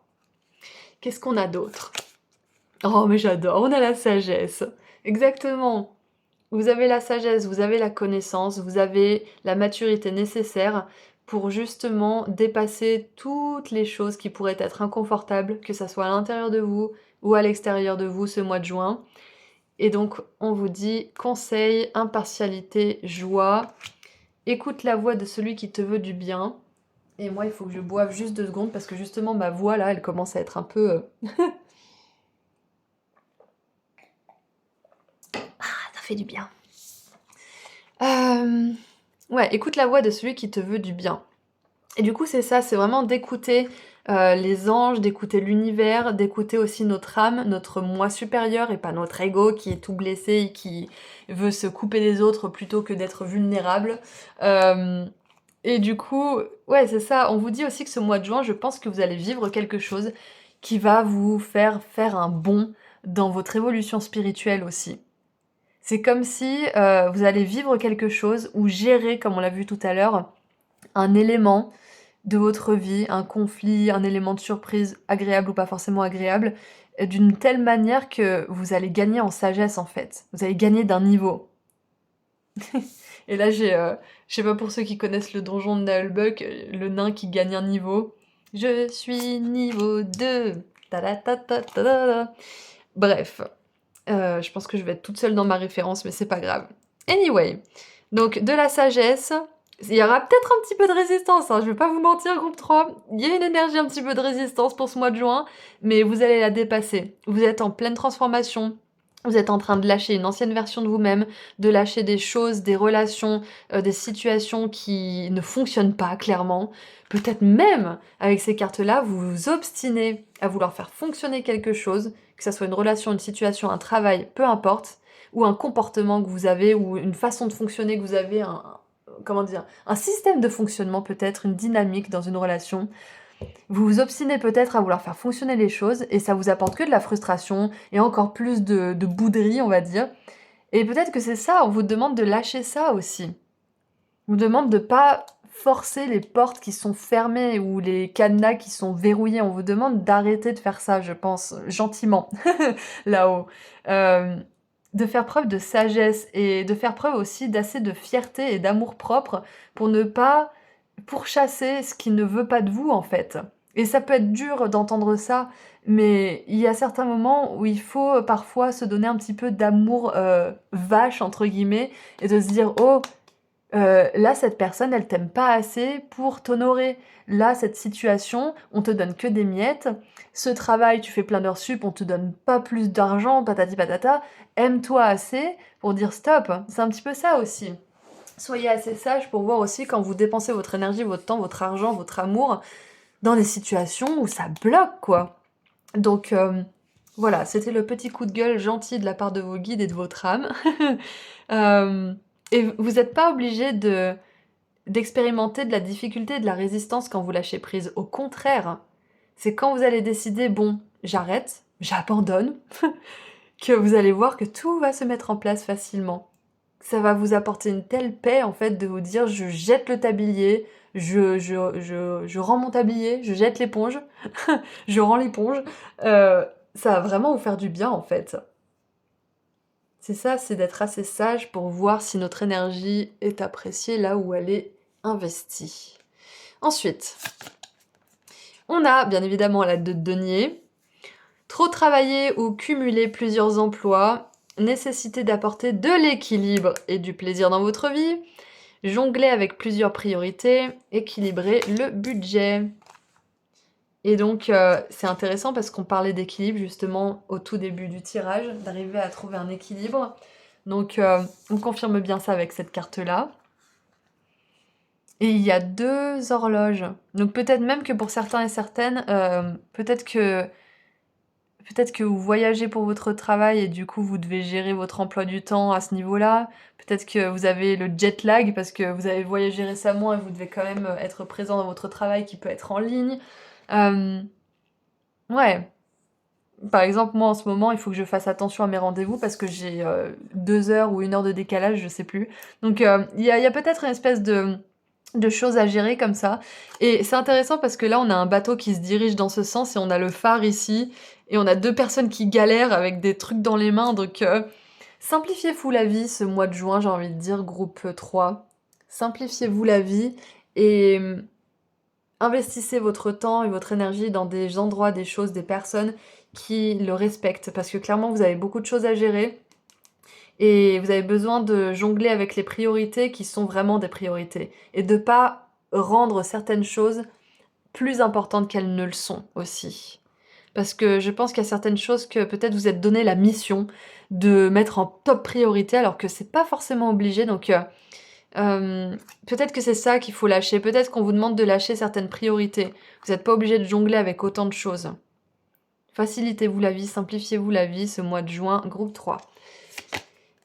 Qu'est-ce qu'on a d'autre? Oh, mais j'adore, on a la sagesse. Exactement. Vous avez la sagesse, vous avez la connaissance, vous avez la maturité nécessaire pour justement dépasser toutes les choses qui pourraient être inconfortables, que ça soit à l'intérieur de vous ou à l'extérieur de vous ce mois de juin. Et donc, on vous dit conseil, impartialité, joie. Écoute la voix de celui qui te veut du bien. Et moi, il faut que je boive juste 2 secondes parce que justement, ma voix là, elle commence à être un peu. Ça fait du bien. Ouais, écoute la voix de celui qui te veut du bien. Et du coup, c'est ça, c'est vraiment d'écouter les anges, d'écouter l'univers, d'écouter aussi notre âme, notre moi supérieur et pas notre ego qui est tout blessé et qui veut se couper des autres plutôt que d'être vulnérable. Euh, et du coup, ouais, c'est ça. On vous dit aussi que ce mois de juin, je pense que vous allez vivre quelque chose qui va vous faire un bond dans votre évolution spirituelle aussi. C'est comme si vous allez vivre quelque chose ou gérer, comme on l'a vu tout à l'heure, un élément de votre vie, un conflit, un élément de surprise, agréable ou pas forcément agréable, d'une telle manière que vous allez gagner en sagesse en fait. Vous allez gagner d'un niveau. Et là, je sais pas pour ceux qui connaissent le donjon de Nullbuck, le nain qui gagne un niveau. Je suis niveau 2. Ta-da-ta-ta-ta-da. Bref, je pense que je vais être toute seule dans ma référence, mais c'est pas grave. Anyway, donc de la sagesse, il y aura peut-être un petit peu de résistance, hein, je vais pas vous mentir, groupe 3. Il y a une énergie un petit peu de résistance pour ce mois de juin, mais vous allez la dépasser. Vous êtes en pleine transformation. Vous êtes en train de lâcher une ancienne version de vous-même, de lâcher des choses, des relations, des situations qui ne fonctionnent pas clairement. Peut-être même, avec ces cartes-là, vous vous obstinez à vouloir faire fonctionner quelque chose, que ça soit une relation, une situation, un travail, peu importe, ou un comportement que vous avez, ou une façon de fonctionner que vous avez, comment dire, un système de fonctionnement peut-être, une dynamique dans une relation. Vous vous obstinez peut-être à vouloir faire fonctionner les choses et ça vous apporte que de la frustration et encore plus de bouderie, on va dire. Et peut-être que c'est ça, on vous demande de lâcher ça aussi. On vous demande de pas forcer les portes qui sont fermées ou les cadenas qui sont verrouillés. On vous demande d'arrêter de faire ça, je pense, gentiment, là-haut. Euh, de faire preuve de sagesse et de faire preuve aussi d'assez de fierté et d'amour-propre pour ne pas pourchasser ce qui ne veut pas de vous, en fait. Et ça peut être dur d'entendre ça, mais il y a certains moments où il faut parfois se donner un petit peu d'amour vache, entre guillemets, et de se dire, oh, là, cette personne, elle t'aime pas assez pour t'honorer. Là, cette situation, on te donne que des miettes. Ce travail, tu fais plein d'heures sup, on te donne pas plus d'argent, patati patata. Aime-toi assez pour dire stop. C'est un petit peu ça aussi. Soyez assez sage pour voir aussi quand vous dépensez votre énergie, votre temps, votre argent, votre amour dans des situations où ça bloque, quoi. Donc, voilà, c'était le petit coup de gueule gentil de la part de vos guides et de votre âme. Euh, et vous n'êtes pas obligé d'expérimenter de la difficulté et de la résistance quand vous lâchez prise. Au contraire, c'est quand vous allez décider, bon, j'arrête, j'abandonne, que vous allez voir que tout va se mettre en place facilement. Ça va vous apporter une telle paix, en fait, de vous dire, je jette le tablier, je rends mon tablier, je jette l'éponge, je rends l'éponge. Ça va vraiment vous faire du bien, en fait. C'est ça, c'est d'être assez sage pour voir si notre énergie est appréciée là où elle est investie. Ensuite, on a bien évidemment la de denier. Trop travailler ou cumuler plusieurs emplois, nécessité d'apporter de l'équilibre et du plaisir dans votre vie, jongler avec plusieurs priorités, équilibrer le budget. Et donc, c'est intéressant parce qu'on parlait d'équilibre justement au tout début du tirage, d'arriver à trouver un équilibre. Donc, on confirme bien ça avec cette carte-là. Et il y a 2 horloges. Donc, peut-être même que pour certains et certaines, peut-être que vous voyagez pour votre travail et du coup, vous devez gérer votre emploi du temps à ce niveau-là. Peut-être que vous avez le jet lag parce que vous avez voyagé récemment et vous devez quand même être présent dans votre travail qui peut être en ligne. Ouais. Par exemple, moi en ce moment, il faut que je fasse attention à mes rendez-vous parce que j'ai 2 heures ou 1 heure de décalage, je sais plus. Donc il y a peut-être une espèce de choses à gérer comme ça. Et c'est intéressant parce que là, on a un bateau qui se dirige dans ce sens et on a le phare ici. Et on a 2 personnes qui galèrent avec des trucs dans les mains. Donc, simplifiez-vous la vie ce mois de juin, j'ai envie de dire, groupe 3. Simplifiez-vous la vie et investissez votre temps et votre énergie dans des endroits, des choses, des personnes qui le respectent. Parce que clairement, vous avez beaucoup de choses à gérer. Et vous avez besoin de jongler avec les priorités qui sont vraiment des priorités. Et de pas rendre certaines choses plus importantes qu'elles ne le sont aussi. Parce que je pense qu'il y a certaines choses que peut-être vous êtes donné la mission de mettre en top priorité alors que c'est pas forcément obligé. Donc peut-être que c'est ça qu'il faut lâcher. Peut-être qu'on vous demande de lâcher certaines priorités. Vous n'êtes pas obligé de jongler avec autant de choses. Facilitez-vous la vie, simplifiez-vous la vie ce mois de juin, groupe 3.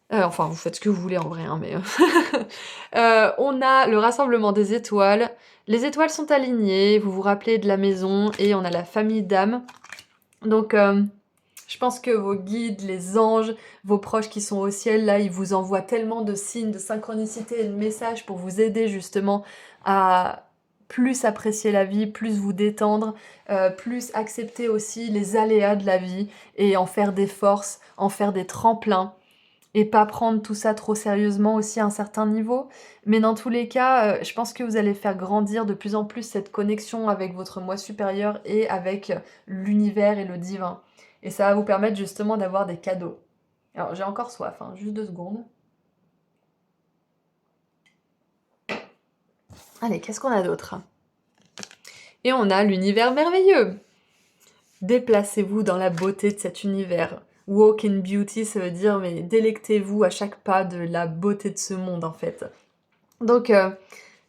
Enfin, vous faites ce que vous voulez en vrai, hein, mais on a le rassemblement des étoiles. Les étoiles sont alignées, vous vous rappelez de la maison et on a la famille d'âmes. Donc, je pense que vos guides, les anges, vos proches qui sont au ciel, là, ils vous envoient tellement de signes, de synchronicité et de messages pour vous aider justement à plus apprécier la vie, plus vous détendre, plus accepter aussi les aléas de la vie et en faire des forces, en faire des tremplins. Et pas prendre tout ça trop sérieusement aussi à un certain niveau. Mais dans tous les cas, je pense que vous allez faire grandir de plus en plus cette connexion avec votre moi supérieur et avec l'univers et le divin. Et ça va vous permettre justement d'avoir des cadeaux. Alors j'ai encore soif, hein, juste 2 secondes. Allez, qu'est-ce qu'on a d'autre? Et on a l'univers merveilleux. Déplacez-vous dans la beauté de cet univers. Walk in beauty, ça veut dire, mais délectez-vous à chaque pas de la beauté de ce monde, en fait. Donc,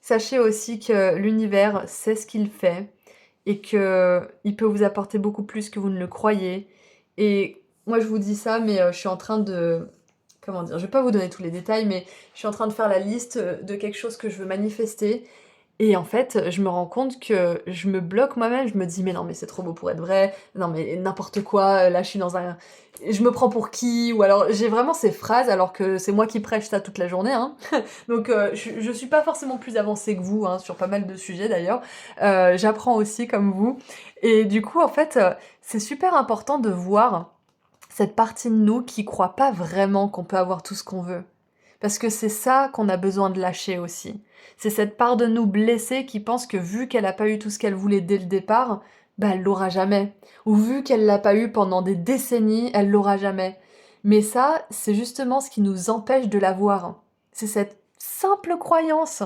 sachez aussi que l'univers sait ce qu'il fait et qu'il peut vous apporter beaucoup plus que vous ne le croyez. Et moi, je vous dis ça, mais je suis en train de... Comment dire? Je vais pas vous donner tous les détails, mais je suis en train de faire la liste de quelque chose que je veux manifester. Et en fait, je me rends compte que je me bloque moi-même, je me dis: «Mais non, mais c'est trop beau pour être vrai, non mais n'importe quoi, là je suis dans un... je me prends pour qui?» Ou alors j'ai vraiment ces phrases alors que c'est moi qui prêche ça toute la journée, hein. Donc je suis pas forcément plus avancée que vous, hein, sur pas mal de sujets d'ailleurs. J'apprends aussi comme vous et du coup, en fait, c'est super important de voir cette partie de nous qui croit pas vraiment qu'on peut avoir tout ce qu'on veut. Parce que c'est ça qu'on a besoin de lâcher aussi. C'est cette part de nous blessée qui pense que vu qu'elle n'a pas eu tout ce qu'elle voulait dès le départ, bah elle l'aura jamais. Ou vu qu'elle l'a pas eu pendant des décennies, elle l'aura jamais. Mais ça, c'est justement ce qui nous empêche de l'avoir. C'est cette simple croyance.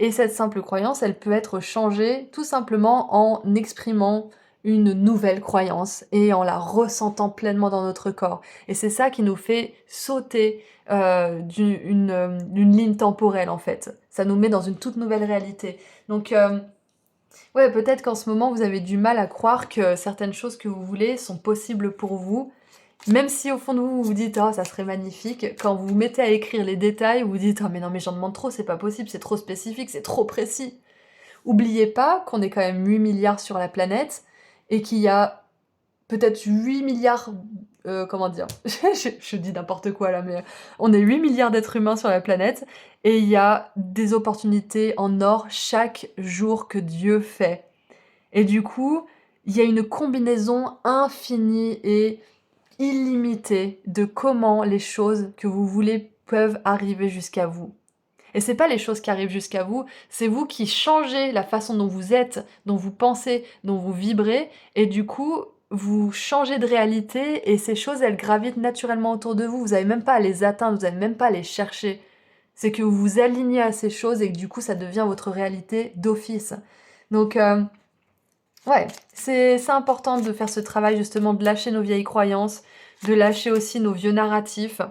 Et cette simple croyance, elle peut être changée tout simplement en exprimant une nouvelle croyance et en la ressentant pleinement dans notre corps. Et c'est ça qui nous fait sauter d'une ligne temporelle en fait. Ça nous met dans une toute nouvelle réalité. Donc ouais, peut-être qu'en ce moment vous avez du mal à croire que certaines choses que vous voulez sont possibles pour vous. Même si au fond de vous, vous vous dites «Oh, ça serait magnifique», quand vous vous mettez à écrire les détails, vous vous dites «Oh mais non mais j'en demande trop, c'est pas possible, c'est trop spécifique, c'est trop précis». Oubliez pas qu'on est quand même 8 milliards sur la planète et qu'il y a peut-être 8 milliards... comment dire? Je dis n'importe quoi là, mais on est 8 milliards d'êtres humains sur la planète et il y a des opportunités en or chaque jour que Dieu fait. Et du coup, il y a une combinaison infinie et illimitée de comment les choses que vous voulez peuvent arriver jusqu'à vous. Et c'est pas les choses qui arrivent jusqu'à vous, c'est vous qui changez la façon dont vous êtes, dont vous pensez, dont vous vibrez, et du coup, vous changez de réalité, et ces choses, elles gravitent naturellement autour de vous. Vous n'avez même pas à les atteindre, vous n'avez même pas à les chercher. C'est que vous vous alignez à ces choses, et que du coup, ça devient votre réalité d'office. Donc, ouais, c'est important de faire ce travail, justement, de lâcher nos vieilles croyances, de lâcher aussi nos vieux narratifs,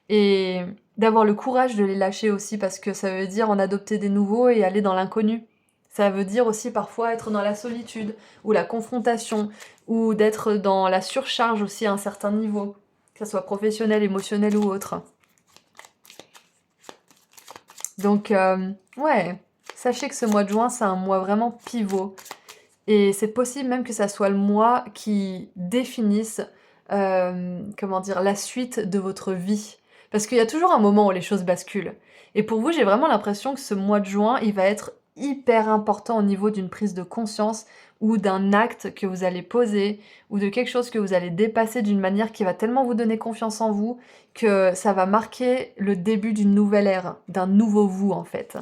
et d'avoir le courage de les lâcher aussi, parce que ça veut dire en adopter des nouveaux et aller dans l'inconnu. Ça veut dire aussi parfois être dans la solitude, ou la confrontation, ou d'être dans la surcharge aussi à un certain niveau, que ce soit professionnel, émotionnel ou autre. Donc, ouais, sachez que ce mois de juin, c'est un mois vraiment pivot. Et c'est possible même que ça soit le mois qui définisse, comment dire, la suite de votre vie. Parce qu'il y a toujours un moment où les choses basculent. Et pour vous, j'ai vraiment l'impression que ce mois de juin, il va être hyper important au niveau d'une prise de conscience ou d'un acte que vous allez poser ou de quelque chose que vous allez dépasser d'une manière qui va tellement vous donner confiance en vous que ça va marquer le début d'une nouvelle ère, d'un nouveau vous en fait.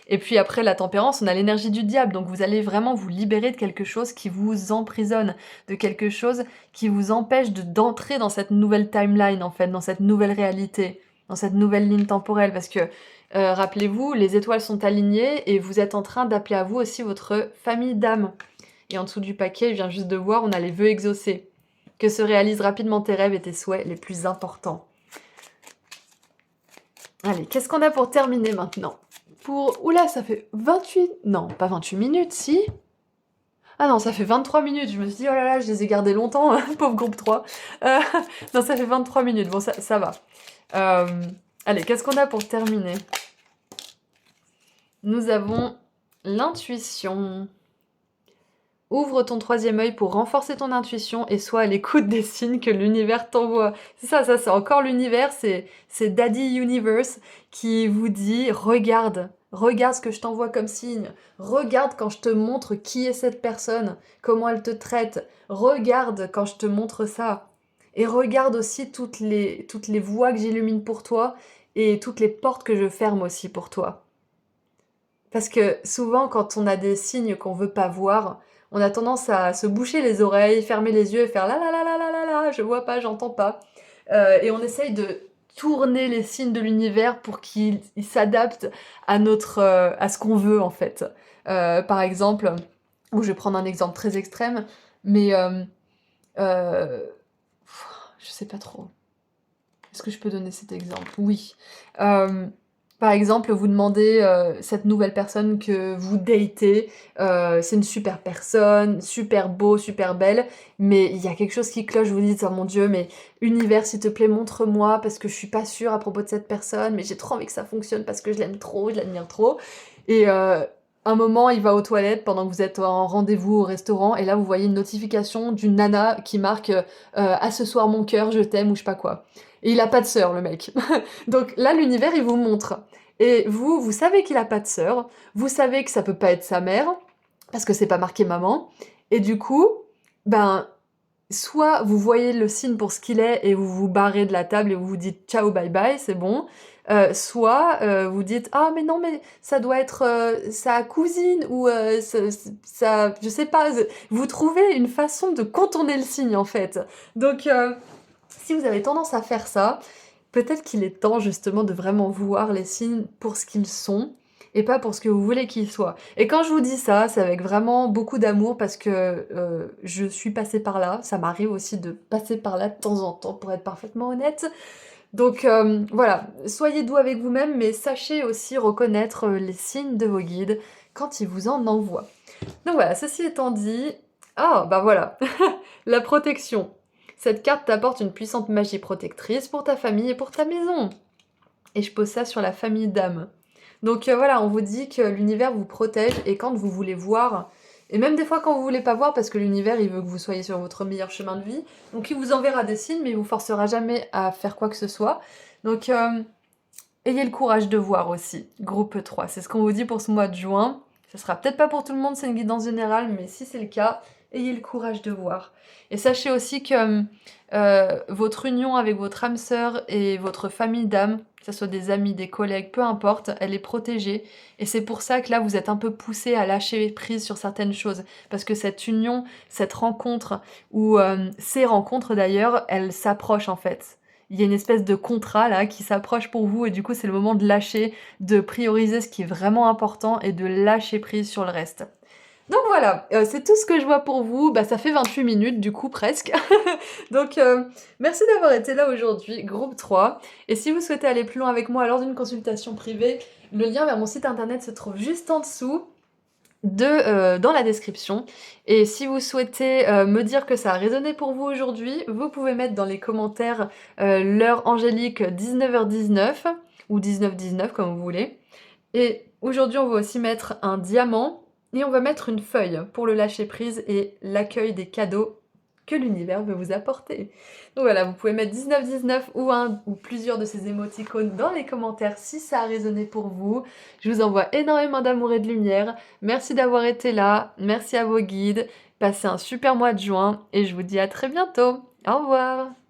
Et puis après la tempérance, on a l'énergie du diable, donc vous allez vraiment vous libérer de quelque chose qui vous emprisonne, de quelque chose qui vous empêche d'entrer dans cette nouvelle timeline en fait, dans cette nouvelle réalité, dans cette nouvelle ligne temporelle, parce que rappelez-vous, les étoiles sont alignées et vous êtes en train d'appeler à vous aussi votre famille d'âme. Et en dessous du paquet, je viens juste de voir, on a les vœux exaucés. Que se réalisent rapidement tes rêves et tes souhaits les plus importants. Allez, qu'est-ce qu'on a pour terminer maintenant? Oula, ça fait 28... Non, pas 28 minutes, si. Ah non, ça fait 23 minutes. Je me suis dit, oh là là, je les ai gardés longtemps, pauvre groupe 3. Non, ça fait 23 minutes. Bon, ça va. Allez, qu'est-ce qu'on a pour terminer? Nous avons l'intuition. Ouvre ton troisième œil pour renforcer ton intuition et sois à l'écoute des signes que l'univers t'envoie. C'est ça, c'est encore l'univers, c'est Daddy Universe qui vous dit regarde ce que je t'envoie comme signe, regarde quand je te montre qui est cette personne, comment elle te traite, regarde quand je te montre ça. Et regarde aussi toutes les voies que j'illumine pour toi et toutes les portes que je ferme aussi pour toi. Parce que souvent, quand on a des signes qu'on veut pas voir, on a tendance à se boucher les oreilles, fermer les yeux et faire la la la la la la la, je vois pas, j'entends pas. Et on essaye de tourner les signes de l'univers pour qu'ils s'adaptent à à ce qu'on veut en fait. Par exemple, ou je vais prendre un exemple très extrême, mais je sais pas trop. Est-ce que je peux donner cet exemple? Oui. Par exemple, vous demandez cette nouvelle personne que vous datez, c'est une super personne, super beau, super belle, mais il y a quelque chose qui cloche, vous dites, oh mon Dieu, mais univers, s'il te plaît, montre-moi, parce que je suis pas sûre à propos de cette personne, mais j'ai trop envie que ça fonctionne parce que je l'aime trop, je l'admire trop. Et un moment, il va aux toilettes pendant que vous êtes en rendez-vous au restaurant, et là, vous voyez une notification d'une nana qui marque à ce soir mon cœur, je t'aime, ou je sais pas quoi. Et il a pas de sœur, le mec. Donc là, l'univers, il vous montre. Et vous savez qu'il a pas de sœur, vous savez que ça peut pas être sa mère, parce que c'est pas marqué maman, et du coup, ben, soit vous voyez le signe pour ce qu'il est et vous vous barrez de la table et vous vous dites ciao, bye bye, c'est bon, soit vous dites ah mais non mais ça doit être sa cousine ou ça, je sais pas, vous trouvez une façon de contourner le signe en fait. Donc si vous avez tendance à faire ça, peut-être qu'il est temps justement de vraiment voir les signes pour ce qu'ils sont et pas pour ce que vous voulez qu'ils soient. Et quand je vous dis ça, c'est avec vraiment beaucoup d'amour parce que je suis passée par là. Ça m'arrive aussi de passer par là de temps en temps pour être parfaitement honnête. Donc voilà, soyez doux avec vous-même, mais sachez aussi reconnaître les signes de vos guides quand ils vous en envoient. Donc voilà, ceci étant dit... Ah, bah voilà, la protection. Cette carte t'apporte une puissante magie protectrice pour ta famille et pour ta maison. Et je pose ça sur la famille d'âme. Donc voilà, on vous dit que l'univers vous protège et quand vous voulez voir, et même des fois quand vous voulez pas voir parce que l'univers il veut que vous soyez sur votre meilleur chemin de vie, donc il vous enverra des signes mais il vous forcera jamais à faire quoi que ce soit. Donc ayez le courage de voir aussi, groupe 3, c'est ce qu'on vous dit pour ce mois de juin. Ce sera peut-être pas pour tout le monde, c'est une guidance générale, mais si c'est le cas, ayez le courage de voir. Et sachez aussi que votre union avec votre âme sœur et votre famille d'âme, que ce soit des amis, des collègues, peu importe, elle est protégée. Et c'est pour ça que là, vous êtes un peu poussé à lâcher prise sur certaines choses. Parce que cette union, cette rencontre, ou ces rencontres d'ailleurs, elles s'approchent en fait. Il y a une espèce de contrat là qui s'approche pour vous et du coup c'est le moment de lâcher, de prioriser ce qui est vraiment important et de lâcher prise sur le reste. Donc voilà, c'est tout ce que je vois pour vous. Bah, ça fait 28 minutes du coup presque. Donc merci d'avoir été là aujourd'hui, groupe 3. Et si vous souhaitez aller plus loin avec moi lors d'une consultation privée, le lien vers mon site internet se trouve juste en dessous dans la description. Et si vous souhaitez me dire que ça a résonné pour vous aujourd'hui, vous pouvez mettre dans les commentaires l'heure angélique 19h19 ou 19h19 comme vous voulez. Et aujourd'hui on va aussi mettre un diamant et on va mettre une feuille pour le lâcher prise et l'accueil des cadeaux que l'univers veut vous apporter. Donc voilà, vous pouvez mettre 19 ou un ou plusieurs de ces émoticônes dans les commentaires si ça a résonné pour vous. Je vous envoie énormément d'amour et de lumière. Merci d'avoir été là, merci à vos guides. Passez un super mois de juin et je vous dis à très bientôt. Au revoir!